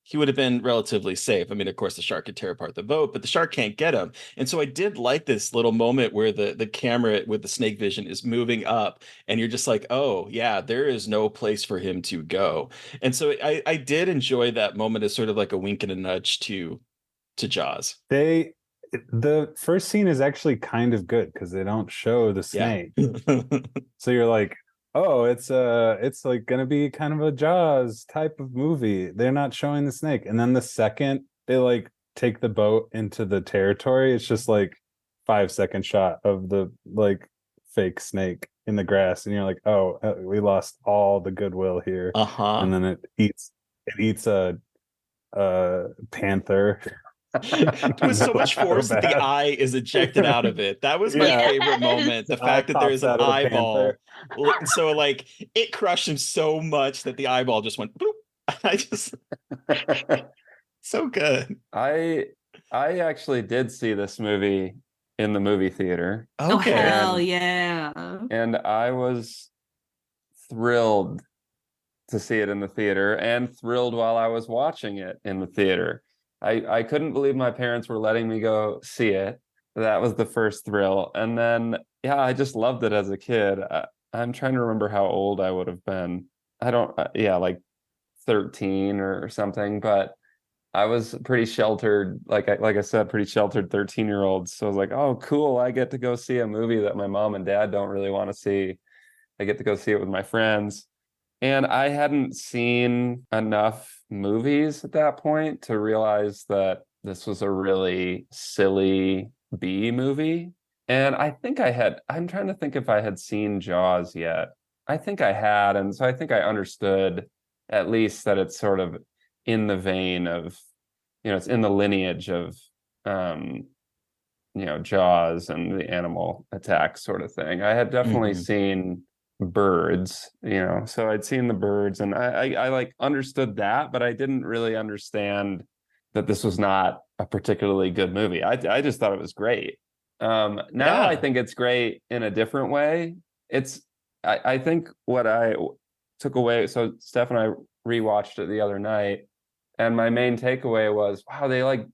he would have been relatively safe. I mean, of course, the shark could tear apart the boat, but the shark can't get him. And so I did like this little moment where the camera with the snake vision is moving up, and you're just like, oh, yeah, there is no place for him to go. And so I did enjoy that moment as sort of like a wink and a nudge to Jaws. The first scene is actually kind of good because they don't show the snake. Yeah. So you're like, oh, it's like gonna be kind of a Jaws type of movie. They're not showing the snake. And then the second they like take the boat into the territory, it's just like 5-second shot of the like fake snake in the grass, and you're like, oh, we lost all the goodwill here. And then it eats a panther. With so much force that the eye is ejected out of it. That was my favorite moment. The fact that there's an eyeball. So like it crushed him so much that the eyeball just went boop. I just so good. I actually did see this movie in the movie theater. Okay. Oh, hell yeah. And I was thrilled to see it in the theater and thrilled while I was watching it in the theater. I couldn't believe my parents were letting me go see it. That was the first thrill. And then, yeah, I just loved it as a kid. I'm trying to remember how old I would have been. I don't, like 13 or something, but I was pretty sheltered. Like I said, pretty sheltered 13-year-old. So I was like, oh, cool. I get to go see a movie that my mom and dad don't really want to see. I get to go see it with my friends. And I hadn't seen enough movies at that point to realize that this was a really silly B movie. And I think I'm trying to think if I had seen Jaws yet. I think I had. And so I think I understood at least that it's sort of in the vein of, it's in the lineage of, Jaws and the animal attack sort of thing. I had definitely seen birds, so I'd seen the birds, and I like understood that, but I didn't really understand that this was not a particularly good movie. I just thought it was great. Now I think it's great in a different way. I think what I took away, so Steph and I rewatched it the other night, and my main takeaway was, wow, they like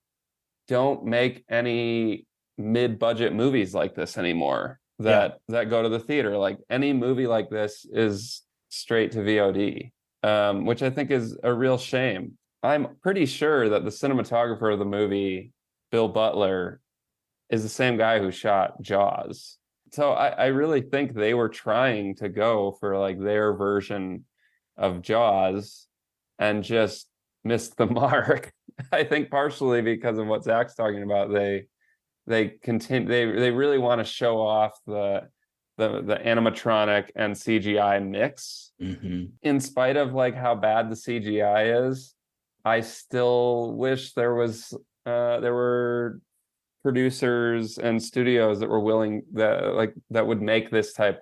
don't make any mid-budget movies like this anymore that go to the theater. Like any movie like this is straight to VOD, which I think is a real shame. I'm pretty sure that the cinematographer of the movie, Bill Butler, is the same guy who shot Jaws. So I really think they were trying to go for like their version of Jaws and just missed the mark. I think partially because of what Zach's talking about, they really want to show off the animatronic and CGI mix. In spite of like how bad the CGI is, I still wish there were producers and studios that were willing that would make this type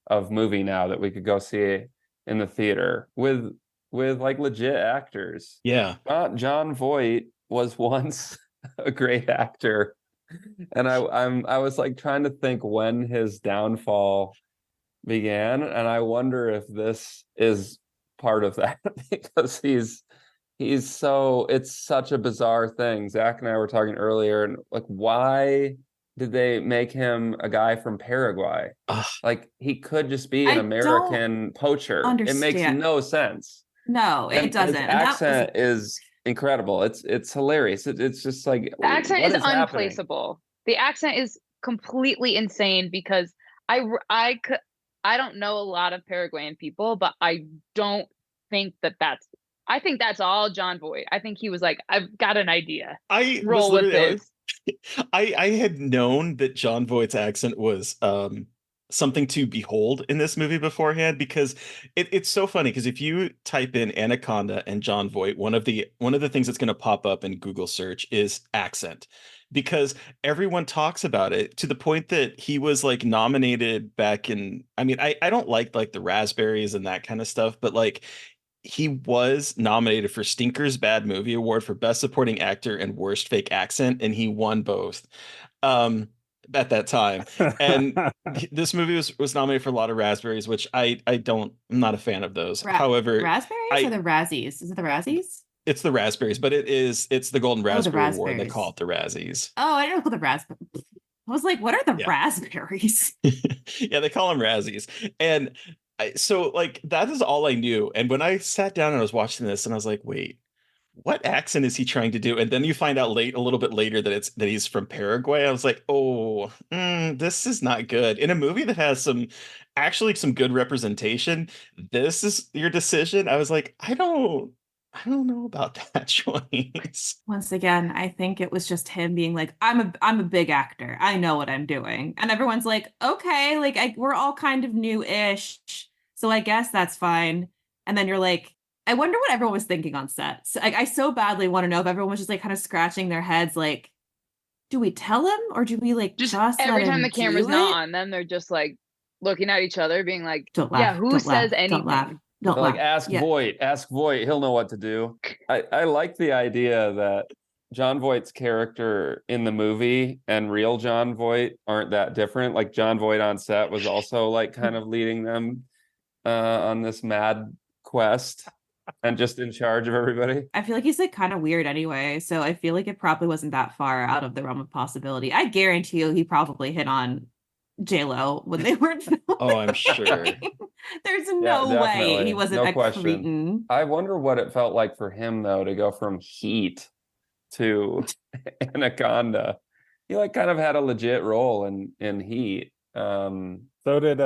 of movie now that we could go see in the theater with like legit actors. Yeah. Jon Voight was once a great actor. And I was like trying to think when his downfall began, and I wonder if this is part of that because it's such a bizarre thing. Zach and I were talking earlier, and like, why did they make him a guy from Paraguay? Like he could just be an American poacher. It makes no sense. No, it doesn't. His accent is incredible. It's hilarious. It's just like the accent is unplaceable. The accent is completely insane because I don't know a lot of Paraguayan people, but I don't think I think that's all Jon Voight. I think he was like, I've got an idea. Roll with this. I had known that Jon Voight's accent was something to behold in this movie beforehand, because it's so funny, because if you type in Anaconda and Jon Voight, one of the things that's going to pop up in Google search is accent, because everyone talks about it to the point that he was like nominated back in, I mean, I don't like the raspberries and that kind of stuff, but like he was nominated for Stinker's Bad Movie Award for Best Supporting Actor and Worst Fake Accent, and he won both. At that time. And this movie was nominated for a lot of raspberries, which I'm not a fan of those. However, raspberries or the Razzies? Is it the Razzies? It's the raspberries, but it's the Golden Raspberry Award. They call it the Razzies. Oh, I didn't know the raspberries. I was like, what are the raspberries? Yeah, they call them Razzies. And so like that is all I knew. And when I sat down and I was watching this, and I was like, wait, what accent is he trying to do? And then you find out a little bit later that he's from Paraguay. I was like, oh, this is not good. In a movie that has some good representation, this is your decision. I was like, I don't know about that choice. Once again, I think it was just him being like, I'm a big actor. I know what I'm doing. And everyone's like, okay, like we're all kind of new-ish, so I guess that's fine. And then you're like, I wonder what everyone was thinking on set. So I so badly want to know if everyone was just like kind of scratching their heads, like, do we tell him or do we like just every time the camera's not on them, they're just like looking at each other, being like, yeah, who says anything? Don't laugh. Don't like laugh. Ask Voight, he'll know what to do. I like the idea that Jon Voight's character in the movie and real Jon Voight aren't that different. Like Jon Voight on set was also like kind of leading them on this mad quest and just in charge of everybody. I feel like he's like kind of weird anyway, so I feel like it probably wasn't that far out of the realm of possibility. I guarantee you he probably hit on J-Lo when they weren't filming. Oh, I'm sure. There's no way he wasn't a cretin. I wonder what it felt like for him though to go from Heat to Anaconda. He like kind of had a legit role in Heat. So did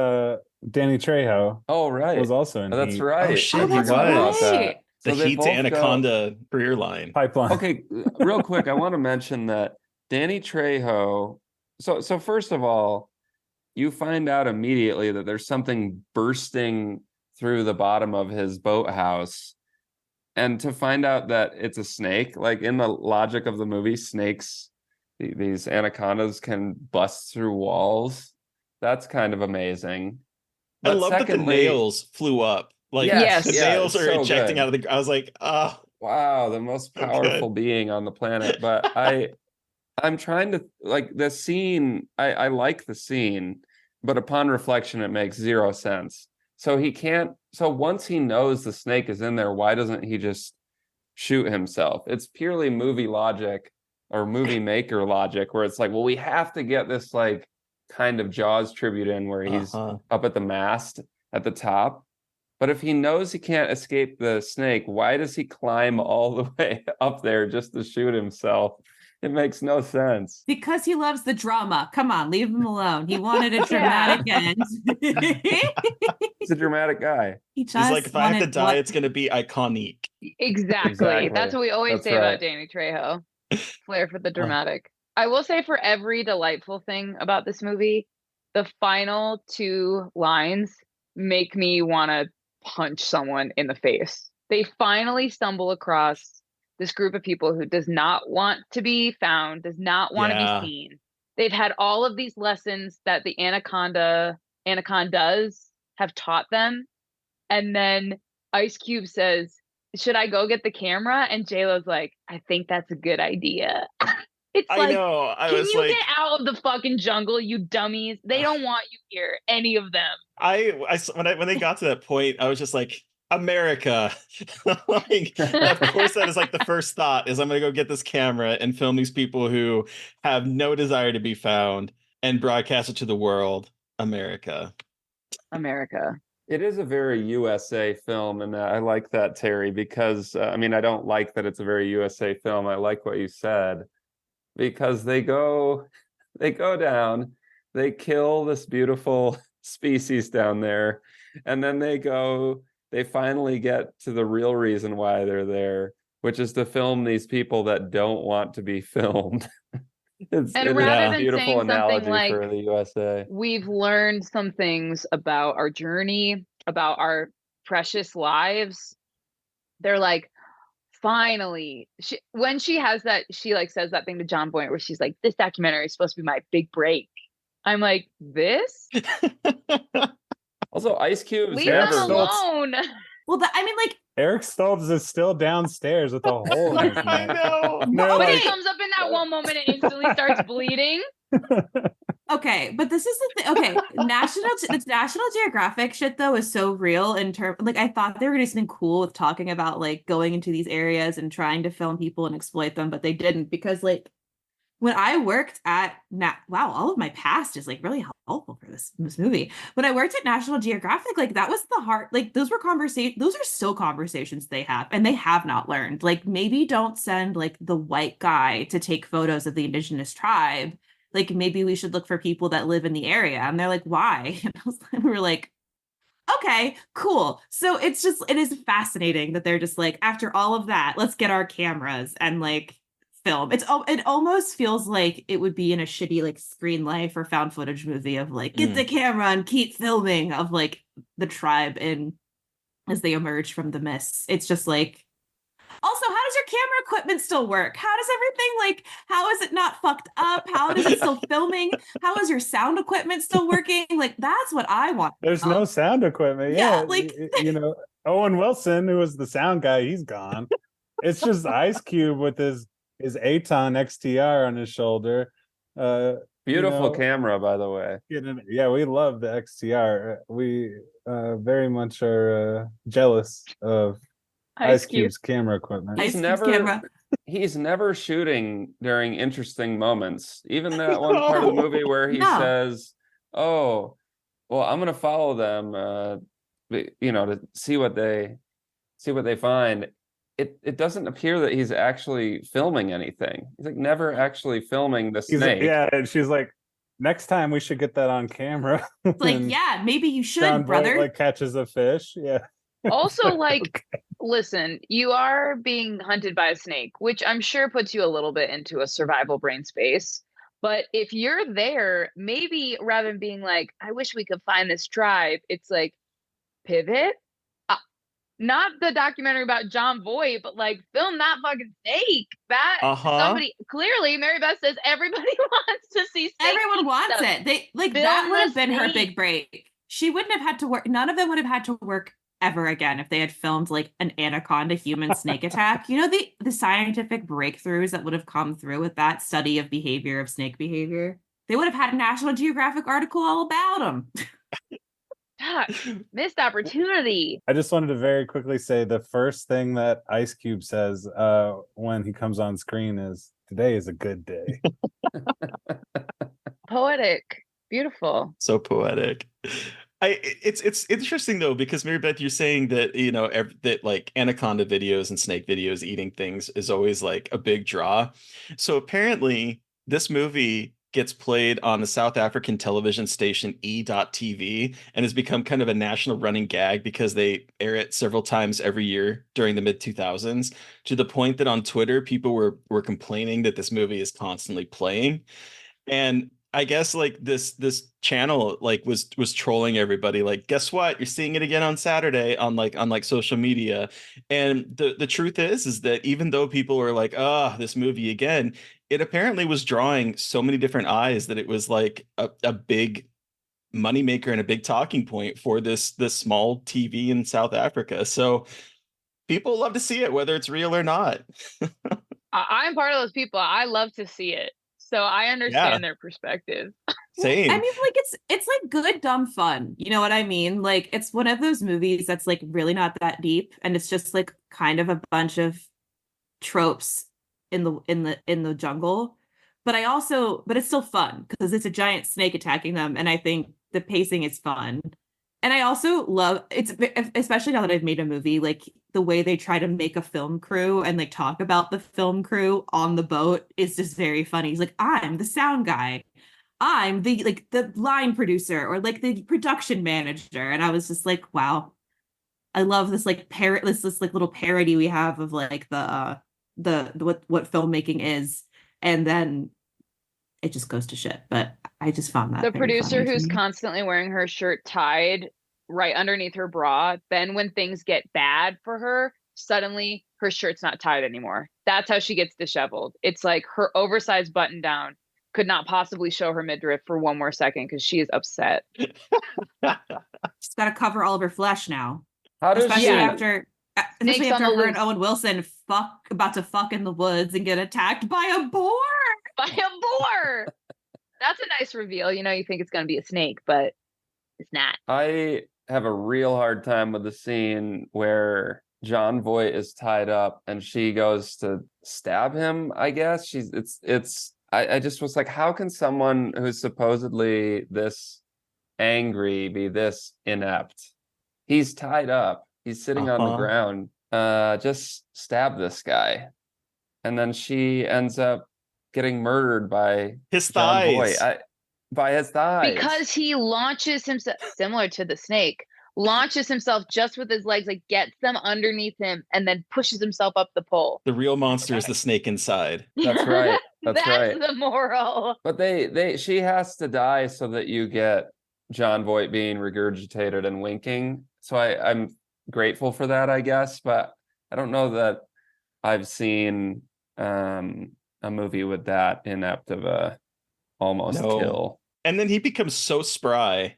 Danny Trejo. Oh right, was also in. That's Heat. right. Oh shit, he was. Right. The Heat to Anaconda career line pipeline. Okay, real quick, I want to mention that Danny Trejo. So first of all, you find out immediately that there's something bursting through the bottom of his boathouse, and to find out that it's a snake, like in the logic of the movie, snakes, these anacondas can bust through walls. That's kind of amazing. But I love that the nails flew up. Like the nails are ejecting out of the. I was like, oh, wow, the most powerful being on the planet. But I'm trying to like the scene. I like the scene, but upon reflection, it makes zero sense. So he can't. So once he knows the snake is in there, why doesn't he just shoot himself? It's purely movie logic or movie maker logic, where it's like, well, we have to get this like kind of Jaws tribute in where he's up at the mast at the top. But if he knows he can't escape the snake, why does he climb all the way up there just to shoot himself? It makes no sense. Because he loves the drama. Come on, leave him alone. He wanted a dramatic end. He's a dramatic guy. He's like, if I have to die, it's going to be iconic. Exactly. That's what we always say about Danny Trejo. Flair for the dramatic. I will say, for every delightful thing about this movie, the final 2 lines make me want to punch someone in the face. They finally stumble across this group of people who does not want to be found, does not want to be seen. They've had all of these lessons that the Anacondas have taught them. And then Ice Cube says, should I go get the camera? And J-Lo's like, I think that's a good idea. It's like, I know. Can you get out of the fucking jungle, you dummies? They don't want you here, any of them. When they got to that point, I was just like, America. Like, of course, that is like the first thought is I'm going to go get this camera and film these people who have no desire to be found and broadcast it to the world. America. It is a very USA film, and I like that, Terry, because I mean, I don't like that it's a very USA film. I like what you said, because they go down, they kill this beautiful species down there, and then they finally get to the real reason why they're there, which is to film these people that don't want to be filmed. And rather than beautiful saying analogy something like, for the USA. we've learned some things about our journey, about our precious lives, they're like, finally, when she has that, she like says that thing to John Boyd where she's like, this documentary is supposed to be my big break. I'm like, this? Also, Ice Cube's Leave them alone. Well, I mean, like, Eric Stoltz is still downstairs with a hole in his neck. I know. No, But he comes up in that one moment and instantly starts bleeding. Okay, but this is the thing. Okay, National Geographic shit though is so real in terms. Like, I thought they were gonna do something cool with talking about like going into these areas and trying to film people and exploit them, but they didn't, because like when I worked at wow, all of my past is like really helpful for this movie. When I worked at National Geographic, like that was the heart. Like those are still conversations they have, and they have not learned. Like, maybe don't send like the white guy to take photos of the indigenous tribe. Like, maybe we should look for people that live in the area. And they're like, why? And we were like, okay, cool. So it is fascinating that they're just like, after all of that, let's get our cameras and like film. It almost feels like it would be in a shitty like Screen Life or found footage movie of like, get the camera and keep filming of like the tribe as they emerge from the mist. It's just like, also, how does your camera equipment still work? How does everything, like, how is it not fucked up? How is it still filming? How is your sound equipment still working? Like, that's what I want. There's no sound equipment. Yeah, like, Owen Wilson, who was the sound guy, he's gone. It's just Ice Cube with his Aton XTR on his shoulder. Beautiful camera, by the way. Yeah, we love the XTR. We very much are jealous of Ice Cube's camera equipment. He's never shooting during interesting moments. Even that one part of the movie where he says, "Oh, well, I'm going to follow them, to see what they find." It doesn't appear that he's actually filming anything. He's like never actually filming the snake. And she's like, next time we should get that on camera. It's like, yeah, maybe you should, John brother. Boyd, like catches a fish. Yeah. Also, like, listen, you are being hunted by a snake, which I'm sure puts you a little bit into a survival brain space. But if you're there, maybe rather than being like, I wish we could find this tribe, it's like, pivot. Not the documentary about John Boyd, but like film that fucking snake. That somebody clearly, Mary Beth says everybody wants to see snake. Everyone wants it. They like film that would have been her big break. She wouldn't have had to work. None of them would have had to work ever again if they had filmed like an anaconda human snake attack. You know, the scientific breakthroughs that would have come through with that study of behavior, of snake behavior. They would have had a National Geographic article all about them. Missed opportunity. I just wanted to very quickly say the first thing that Ice Cube says when he comes on screen is, "Today is a good day." Poetic. Beautiful. So poetic. It's interesting though, because Mary Beth, you're saying that that like anaconda videos and snake videos eating things is always like a big draw. So apparently this movie gets played on the South African television station E.TV and has become kind of a national running gag because they air it several times every year during the mid-2000s, to the point that on Twitter people were complaining that this movie is constantly playing. And I guess like this channel like was trolling everybody, like, guess what, you're seeing it again on Saturday on social media. And the truth is that even though people were like, this movie again, it apparently was drawing so many different eyes that it was like a big moneymaker and a big talking point for this small TV in South Africa. So people love to see it, whether it's real or not. I'm part of those people. I love to see it. So I understand their perspective. Same. I mean, like it's like good dumb fun. You know what I mean? Like it's one of those movies that's like really not that deep, and it's just like kind of a bunch of tropes in the jungle. But it's still fun because it's a giant snake attacking them, and I think the pacing is fun. And I also love it's, especially now that I've made a movie, like the way they try to make a film crew and like talk about the film crew on the boat is just very funny. He's like, I'm the sound guy, I'm the line producer, or like the production manager. And I was just like, wow, I love this like this like little parody we have of like the what filmmaking is. And then it just goes to shit. But I just found that the very producer funny to who's me. constantly wearing her shirt tied right underneath her bra, then when things get bad for her, suddenly her shirt's not tied anymore. That's how she gets disheveled. It's like her oversized button down could not possibly show her midriff for one more second because she is upset. She's got to cover all of her flesh now. How does especially she? Especially after her and Owen Wilson about to fuck in the woods and get attacked by a boar. By a boar. That's a nice reveal. You think it's going to be a snake, but it's not. I have a real hard time with the scene where John Voight is tied up and she goes to stab him, I guess. I just was like, how can someone who's supposedly this angry be this inept? He's tied up. He's sitting on the ground. Just stab this guy. And then she ends up getting murdered by his John thighs. Voight. By his thighs. Because he launches himself, similar to the snake, launches himself just with his legs, like gets them underneath him and then pushes himself up the pole. The real monster is the snake inside. That's right. That's right. The moral. But she has to die so that you get John Voight being regurgitated and winking. So I'm grateful for that, I guess. But I don't know that I've seen a movie with that inept of a almost kill. And then he becomes so spry.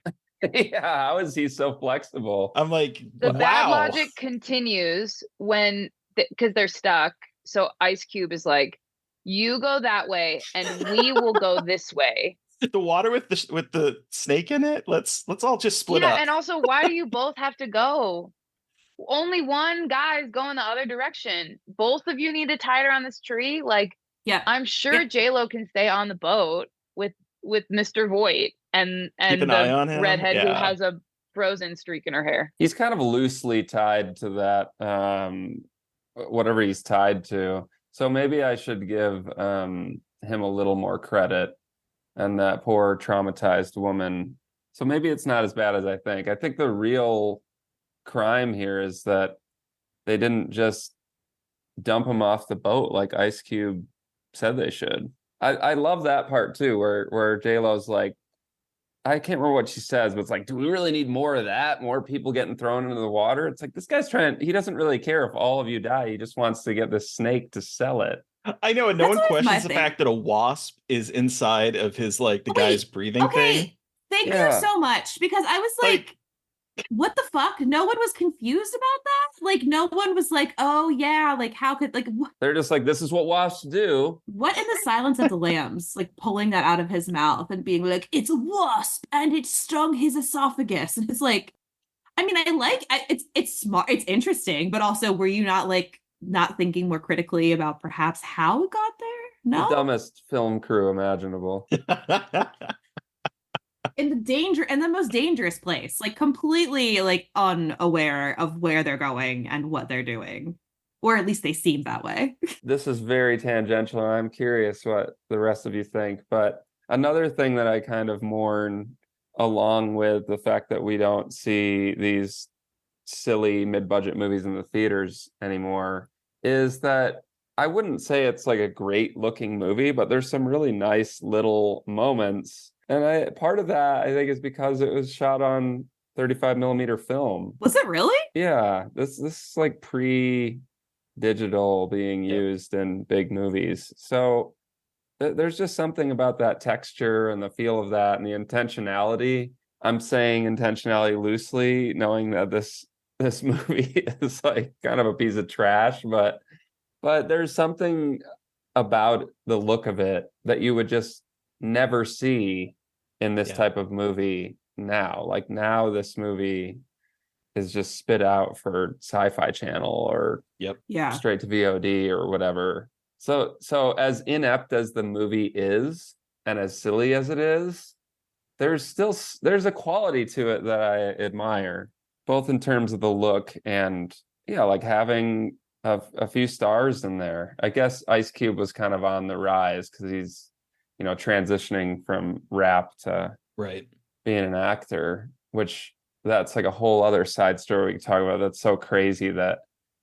Yeah, how is he so flexible? I'm like, the bad logic continues when because they're stuck. So Ice Cube is like, you go that way and we will go this way. The water with the snake in it. Let's all just split up. And also, why do you both have to go? Only one guy's going the other direction. Both of you need to tie it around this tree. Like, yeah, I'm sure J-Lo can stay on the boat with Mr. Voight and the redhead who has a frozen streak in her hair. He's kind of loosely tied to that, whatever he's tied to. So maybe I should give him a little more credit, and that poor traumatized woman. So maybe it's not as bad as I think. I think the real crime here is that they didn't just dump him off the boat like Ice Cube said they should. I love that part too, where J-Lo's like, I can't remember what she says, but it's like, do we really need more of that? More people getting thrown into the water? It's like, this guy's he doesn't really care if all of you die. He just wants to get this snake to sell it. I know, and no one questions the fact that a wasp is inside of his, like, the guy's breathing thing. Thank you so much, because I was like, what the fuck? No one was confused about that? Like, no one was like, oh yeah, like, how could, like, they're just like, this is what wasps do. What in the Silence of the Lambs, like, pulling that out of his mouth and being like, it's a wasp and it stung his esophagus. And it's like, I mean, it's smart, it's interesting, but also, were you not thinking more critically about perhaps how it got there? No. The dumbest film crew imaginable. In the most dangerous place, like completely like unaware of where they're going and what they're doing, or at least they seem that way. This is very tangential, and I'm curious what the rest of you think. But another thing that I kind of mourn, along with the fact that we don't see these silly mid-budget movies in the theaters anymore, is that I wouldn't say it's like a great looking movie, but there's some really nice little moments. And part of that, I think, is because it was shot on 35 millimeter film. Was it really? Yeah. This is like pre-digital being used in big movies. So there's just something about that texture and the feel of that and the intentionality. I'm saying intentionality loosely, knowing that this movie is like kind of a piece of trash, but there's something about the look of it that you would just never see in this type of movie now. Like, now this movie is just spit out for Sci-Fi Channel or straight to VOD or whatever. So as inept as the movie is and as silly as it is, there's a quality to it that I admire, both in terms of the look and like having a few stars in there. I guess Ice Cube was kind of on the rise because he's transitioning from rap to being an actor, which that's like a whole other side story we can talk about. That's so crazy that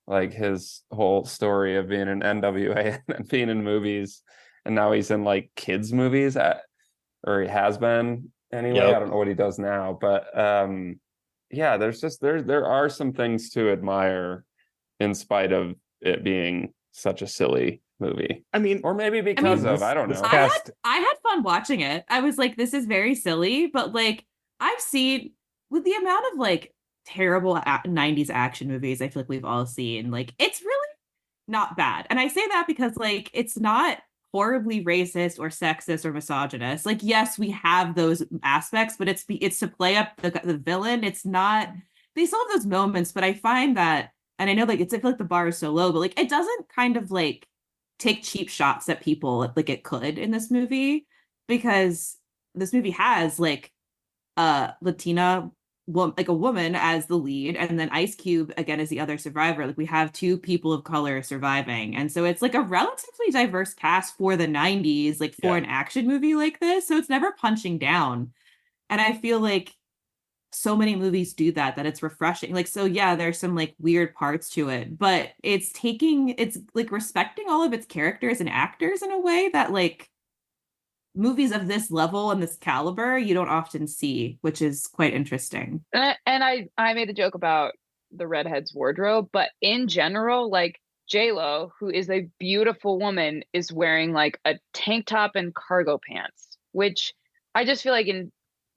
like his whole story of being an NWA and then being in movies and now he's in like kids movies or he has been anyway. I don't know what he does now, but yeah, there's just there are some things to admire in spite of it being such a silly movie. I mean, or maybe because I don't know. I had fun watching it. I was like, this is very silly, but like I've seen with the amount of like terrible 90s action movies I feel like we've all seen, like it's really not bad. And I say that because like it's not horribly racist or sexist or misogynist. Like yes, we have those aspects, but it's to play up the villain. It's not, they still have those moments, but I find that, and I know like I feel like the bar is so low, but like it doesn't kind of like take cheap shots at people like it could in this movie, because this movie has like a Latina like a woman as the lead, and then Ice Cube again as the other survivor. Like we have two people of color surviving, and so it's like a relatively diverse cast for the 90s, like for an action movie like this, so it's never punching down. And I feel like so many movies do that it's refreshing. Like, so yeah, there's some like weird parts to it, but it's like respecting all of its characters and actors in a way that like movies of this level and this caliber you don't often see, which is quite interesting. And I made a joke about the redhead's wardrobe, but in general, like J-Lo, who is a beautiful woman, is wearing like a tank top and cargo pants, which I just feel like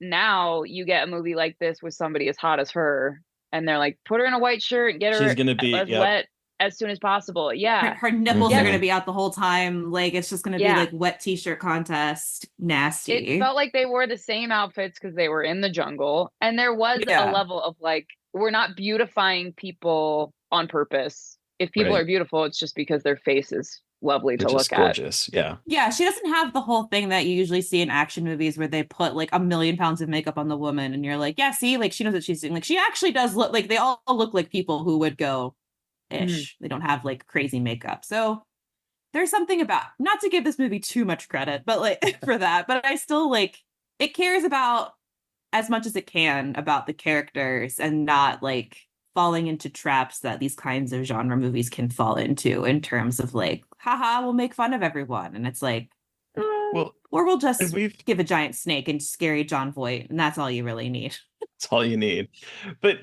now you get a movie like this with somebody as hot as her, and they're like, put her in a white shirt and get her she's gonna be wet as soon as possible. Yeah. Her nipples are going to be out the whole time. Like, it's just going to be like wet t-shirt contest. Nasty. It felt like they wore the same outfits because they were in the jungle. And there was a level of like, we're not beautifying people on purpose. If people are beautiful, it's just because their face is lovely to look at. Gorgeous. Yeah. Yeah. She doesn't have the whole thing that you usually see in action movies where they put like 1,000,000 pounds of makeup on the woman. And you're like, yeah, see, like she knows what she's doing. Like she actually does look like, they all look like people who would go ish. They don't have like crazy makeup. So there's something about, not to give this movie too much credit, but like for that, but I still like, it cares about as much as it can about the characters and not like falling into traps that these kinds of genre movies can fall into in terms of like, haha, we'll make fun of everyone. And it's like, or we'll just give a giant snake and scary John Voight. And that's all you really need. That's all you need. But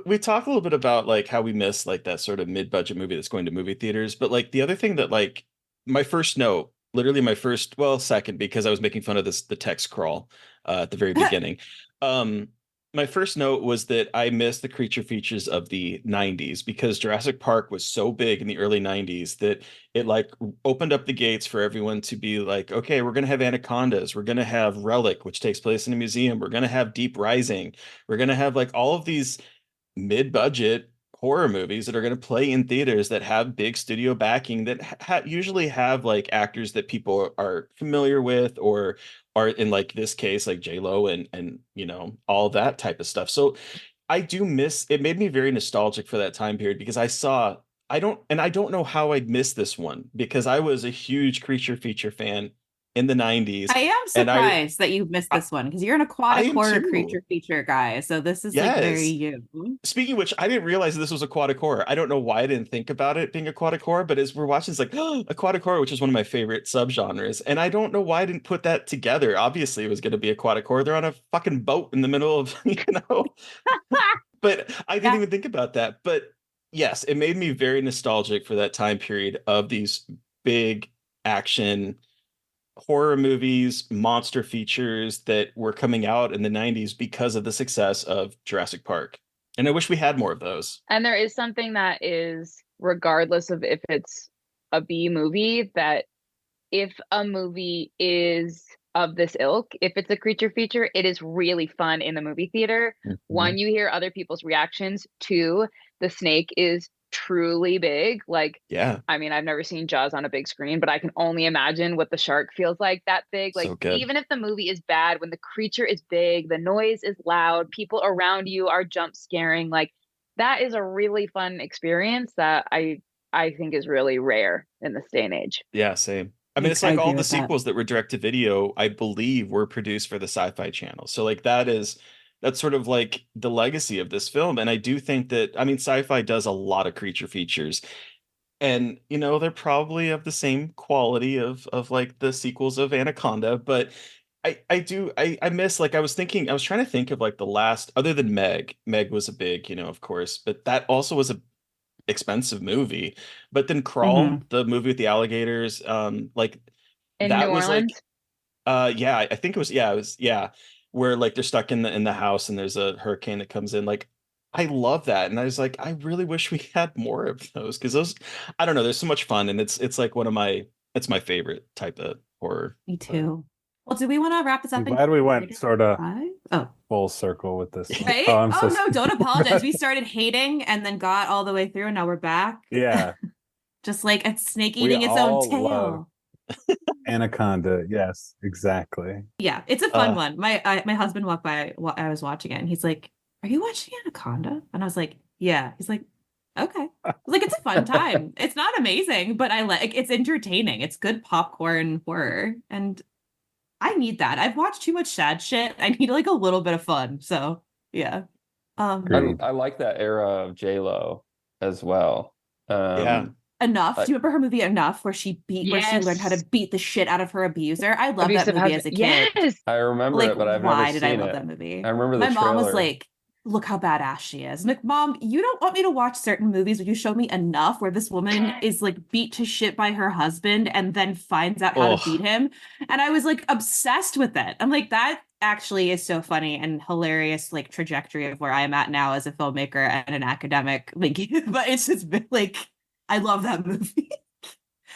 we talk a little bit about like how we miss like that sort of mid-budget movie that's going to movie theaters. But like the other thing that like my first note, literally my first, well, second, because I was making fun of the text crawl at the very beginning. My first note was that I missed the creature features of the 90s because Jurassic Park was so big in the early 90s that it like opened up the gates for everyone to be like, okay, we're going to have anacondas. We're going to have Relic, which takes place in a museum. We're going to have Deep Rising. We're going to have like all of these mid-budget horror movies that are going to play in theaters that have big studio backing that usually have like actors that people are familiar with or are in like this case like J-Lo and you know all that type of stuff. So I do miss it. Made me very nostalgic for that time period because I don't know how I'd miss this one because I was a huge creature feature fan in the 90s. I am surprised that you missed this one because you're an aquatic horror creature feature guy. So this is like very you. Speaking of which, I didn't realize this was aquatic horror. I don't know why I didn't think about it being aquatic horror, but as we're watching, it's like aquatic horror, which is one of my favorite subgenres. And I don't know why I didn't put that together. Obviously, it was going to be aquatic horror. They're on a fucking boat in the middle of, you know. But I didn't even think about that. But yes, it made me very nostalgic for that time period of these big action horror movies, monster features that were coming out in the 90s because of the success of Jurassic Park. And I wish we had more of those. And there is something that is, regardless of if it's a B movie, that if a movie is of this ilk, if it's a creature feature, it is really fun in the movie theater. Mm-hmm. One, you hear other people's reactions. Two, the snake is truly big. Like, I mean, I've never seen Jaws on a big screen, but I can only imagine what the shark feels like that big. Like, even if the movie is bad, when the creature is big, the noise is loud, people around you are jump scaring, like that is a really fun experience that I think is really rare in this day and age. Yeah, same. I mean, it's like all the sequels that were direct to video, I believe, were produced for the Sci-Fi Channel. So like that's sort of like the legacy of this film. And I do think that, I mean, Sci-Fi does a lot of creature features. and they're probably of the same quality of like the sequels of Anaconda, but I miss, like, I was trying to think of like the last, other than Meg was a big, of course, but that also was a expensive movie. But then Crawl, the movie with the alligators, like In New that was like, Orleans. yeah, I think it was, where like they're stuck in the house and there's a hurricane that comes in. Like, I love that, and I was like, I really wish we had more of those, because those, I don't know, there's so much fun, and it's like it's my favorite type of horror. Me too. Well, do we want to wrap this up? I'm glad we went sort of Oh, full circle with this one. right? I'm Oh, so no, don't apologize. We started hating and then got all the way through, and now we're back. Yeah. Just like a snake We eating its own all tail. love Anaconda. Yes, exactly. Yeah, it's a fun one. My husband walked by while I was watching it, and he's like, "Are you watching Anaconda?" And I was like, "Yeah." He's like, "Okay." I was like, "It's a fun time. It's not amazing, but I like it's entertaining. It's good popcorn horror, and I need that. I've watched too much sad shit. I need like a little bit of fun." So yeah. I like that era of J-Lo as well. Yeah. Enough. Do you remember her movie Enough, where she learned how to beat the shit out of her abuser? I love that movie as a kid. Yes. I remember Like, it, but I've why never did seen I love it. that movie? I remember the My mom was trailer. like, "Look how badass she is." I'm like, "Mom, you don't want me to watch certain movies, but you show me Enough, where this woman is like beat to shit by her husband and then finds out how to beat him." And I was like obsessed with it. I'm like, that actually is so funny and hilarious, like trajectory of where I am at now as a filmmaker and an academic. Like, but it's just been like, I love that movie.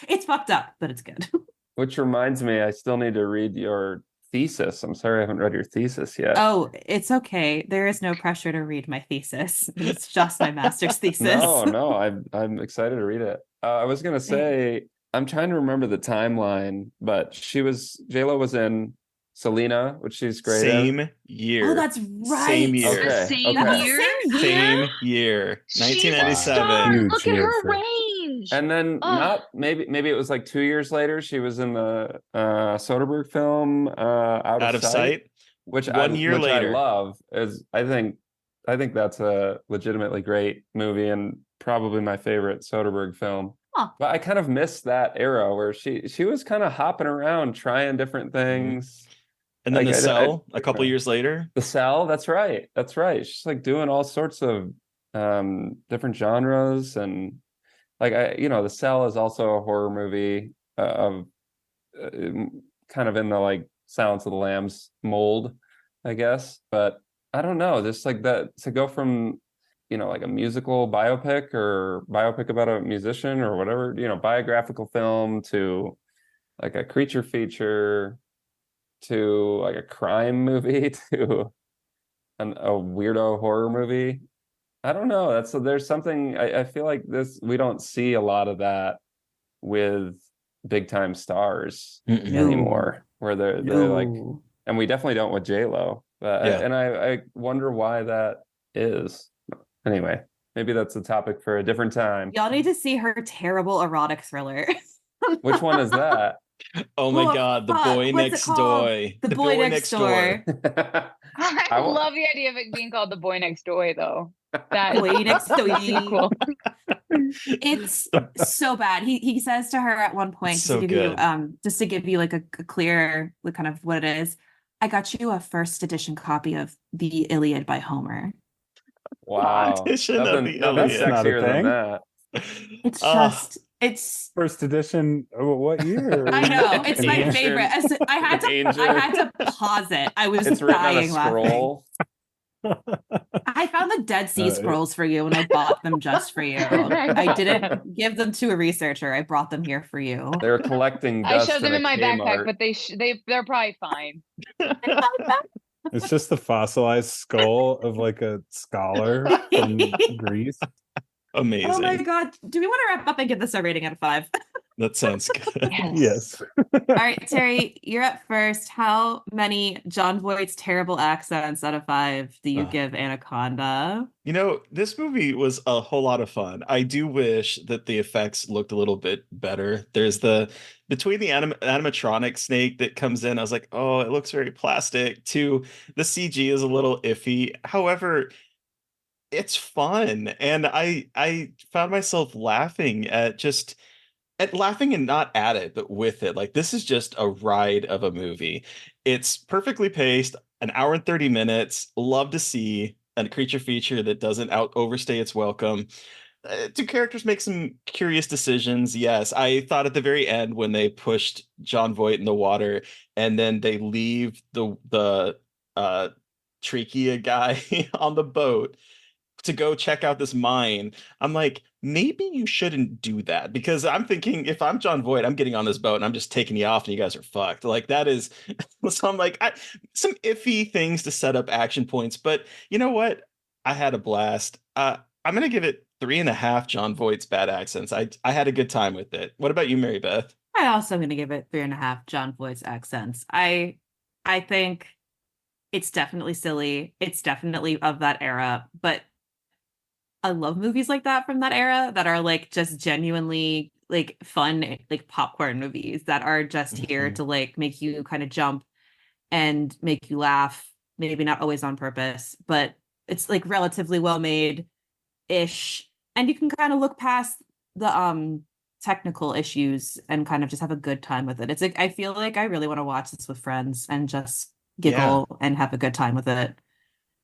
It's fucked up, but it's good. Which reminds me, I still need to read your thesis. I'm sorry I haven't read your thesis yet. Oh, it's okay. There is no pressure to read my thesis. It's just my master's thesis. No, I'm excited to read it. I was gonna say, I'm trying to remember the timeline, but J-Lo was in Selena, which she's great Same year. Oh, that's right. Same year. Okay. Same Okay. year. Same year. She's 1997. Huge Look at year her for- range. And then maybe it was like 2 years later, she was in the Soderbergh film Out of Sight, which 1 year later. I love. I think that's a legitimately great movie and probably my favorite Soderbergh film. Huh. But I kind of missed that era where she was kind of hopping around trying different things. And then Like, The Cell, a couple years later. The Cell, that's right. She's like doing all sorts of different genres, and like The Cell is also a horror movie of kind of in the like Silence of the Lambs mold, I guess. But I don't know, just like that, to go from like a musical biopic or biopic about a musician or whatever, biographical film, to like a creature feature, to like a crime movie, to a weirdo horror movie. I don't know. There's something, I feel like we don't see a lot of that with big time stars anymore, where they're like, and we definitely don't with J-Lo. And I wonder why that is. Anyway, maybe that's a topic for a different time. Y'all need to see her terrible erotic thriller. Which one is that? Oh my God, The Boy Next Door. The Boy Next Door. I love the idea of it being called The Boy Next Door, though. That Boy Next Door. sequel. It's so bad. He says to her at one point, It's so good. Just to give you like a clear kind of what it is, "I got you a first edition copy of the Iliad by Homer." Wow. Edition of the Nothing Iliad. Not a sexier than thing. that. It's just it's First edition. What year? I know, it's my Ancient. favorite. I had to pause it. I was It's written on a dying laughing. scroll. I found the Dead Sea Scrolls for you, and I bought them just for you. I didn't give them to a researcher. I brought them here for you. They're collecting I dust showed them in my backpack, Kmart. but they're probably fine. It's just the fossilized skull of like a scholar from Greece. Amazing. Oh my God. Do we want to wrap up and give this a rating out of 5? That sounds good. Yes. All right, Terry, you're up first. How many John Voight's terrible accents out of 5 do you give Anaconda? This movie was a whole lot of fun. I do wish that the effects looked a little bit better. There's between the animatronic snake that comes in, I was like, oh, it looks very plastic, to the CG is a little iffy. However, it's fun, and I found myself laughing at laughing and not at it, but with it. Like, this is just a ride of a movie. It's perfectly paced, an hour and 30 minutes. Love to see a creature feature that doesn't out overstay its welcome. Do characters make some curious decisions? Yes. I thought at the very end when they pushed John Voight in the water and then they leave the trachea guy on the boat to go check out this mine. I'm like, maybe you shouldn't do that, because I'm thinking if I'm John Voight, I'm getting on this boat and I'm just taking you off and you guys are fucked. Like, that is so I'm like, some iffy things to set up action points, but you know what? I had a blast. I'm gonna give it 3.5 John Voight's bad accents. I had a good time with it. What about you, Mary Beth? I also am going to give it 3.5 John Voight's accents. I think it's definitely silly. It's definitely of that era, but I love movies like that from that era that are like just genuinely like fun, like popcorn movies that are just here to like make you kind of jump and make you laugh. Maybe not always on purpose, but it's like relatively well made ish. And you can kind of look past the technical issues and kind of just have a good time with it. It's like I feel like I really want to watch this with friends and just giggle and have a good time with it.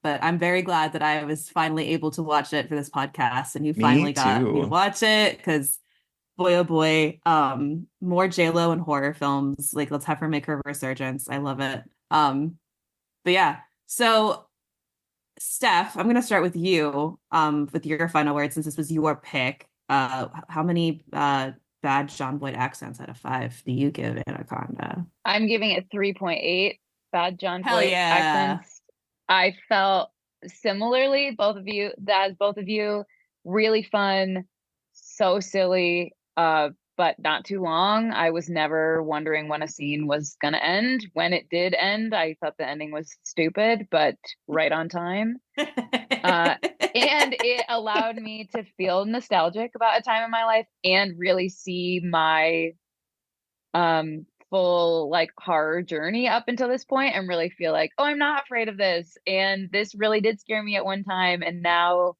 But I'm very glad that I was finally able to watch it for this podcast, and you finally got me to watch it, because boy oh boy, more J-Lo and horror films. Like, let's have her make her resurgence. I love it. But yeah, so Steph, I'm gonna start with you with your final word, since this was your pick. How many bad John Boyd accents out of 5 do you give Anaconda? I'm giving it 3.8 bad John Hell Boyd yeah. accents. I felt similarly, both of you, really fun, so silly, but not too long. I was never wondering when a scene was going to end. When it did end, I thought the ending was stupid, but right on time. And it allowed me to feel nostalgic about a time in my life and really see my full like horror journey up until this point, and really feel like, oh, I'm not afraid of this, and this really did scare me at one time, and now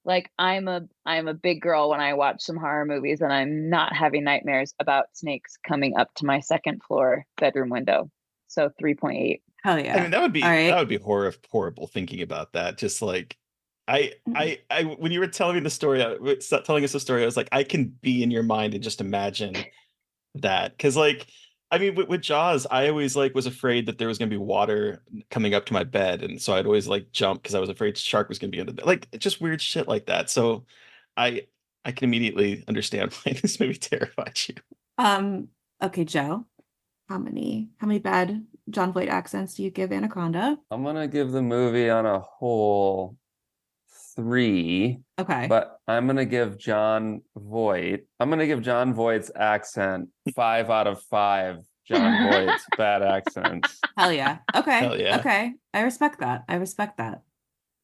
like I'm a big girl when I watch some horror movies, and I'm not having nightmares about snakes coming up to my second floor bedroom window. So 3.8. Hell yeah. I mean, that right. would be horrible thinking about that. Just like I when you were telling me the story, telling us the story, I was like, I can be in your mind and just imagine that, because like, I mean, with Jaws, I always like was afraid that there was gonna be water coming up to my bed, and so I'd always like jump because I was afraid shark was gonna be under the bed, like just weird shit like that. So I I can immediately understand why this movie terrified you. Okay, Joe, how many bad John Voight accents do you give Anaconda? I'm gonna give the movie on a whole 3. Okay. But I'm gonna give John Voight's accent 5 out of 5 John Voight's bad accents. Hell yeah. Okay. Hell yeah. Okay. I respect that.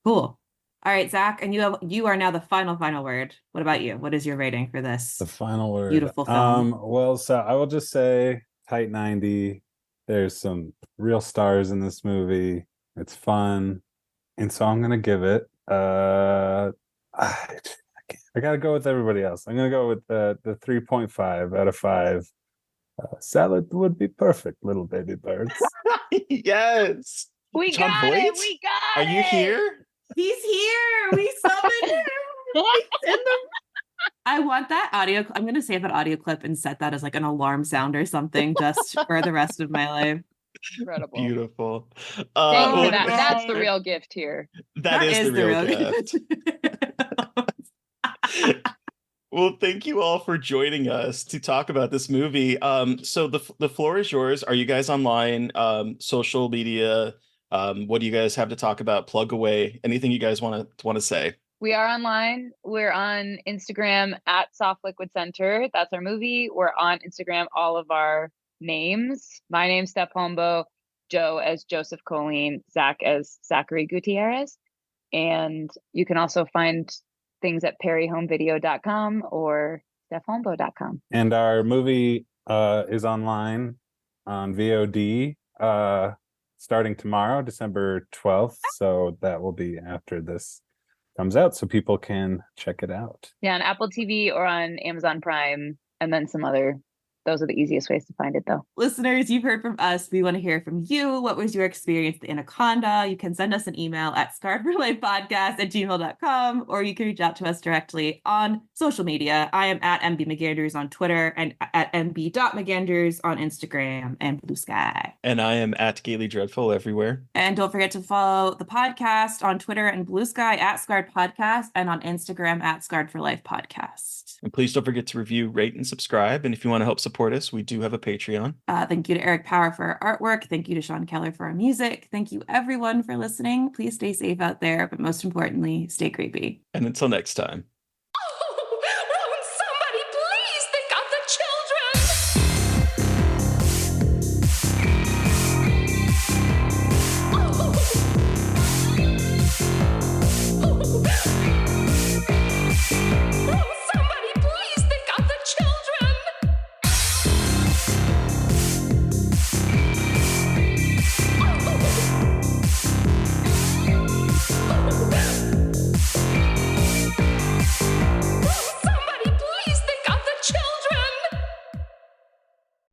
Cool. All right, Zach, and you are now the final word. What about you? What is your rating for this? The final word. Beautiful film. Well, so I will just say tight 90. There's some real stars in this movie. It's fun. And so I'm gonna give it I gotta go with everybody else. I'm gonna go with the 3.5 out of 5. Salad would be perfect, little baby birds. Yes. We John got Voight? it. We got it. Are you here? He's here. We summoned him. I want that audio. I'm going to save that audio clip and set that as like an alarm sound or something just for the rest of my life. Incredible. Beautiful. Thank you. That's the real gift here. That is the real gift. Well, thank you all for joining us to talk about this movie. So the floor is yours. Are you guys online? Social media? What do you guys have to talk about? Plug away. Anything you guys want to say? We are online. We're on Instagram at Soft Liquid Center. That's our movie. We're on Instagram, all of our names. My name's Steph Holmbo, Joe as Joseph Kolean, Zach as Zachary Gutierrez. And you can also find things at perryhomevideo.com or stephholmbo.com. And our movie is online on VOD starting tomorrow, December 12th. So that will be after this comes out so people can check it out. Yeah, on Apple TV or on Amazon Prime, and then some other. Those are the easiest ways to find it, though. Listeners, you've heard from us. We want to hear from you. What was your experience with Anaconda? You can send us an email at scarredforlifepodcast@gmail.com, or you can reach out to us directly on social media. I am at MB McGanders on Twitter and at MB.McGanders on Instagram and Blue Sky. And I am at Gaily Dreadful everywhere. And don't forget to follow the podcast on Twitter and Blue Sky at Scarred Podcast and on Instagram at Scarred for Life Podcast. And please don't forget to review, rate, and subscribe. And if you want to help support us, we do have a Patreon. Thank you to Eric Power for our artwork. Thank you to Sean Keller for our music. Thank you, everyone, for listening. Please stay safe out there, but most importantly, stay creepy. And until next time.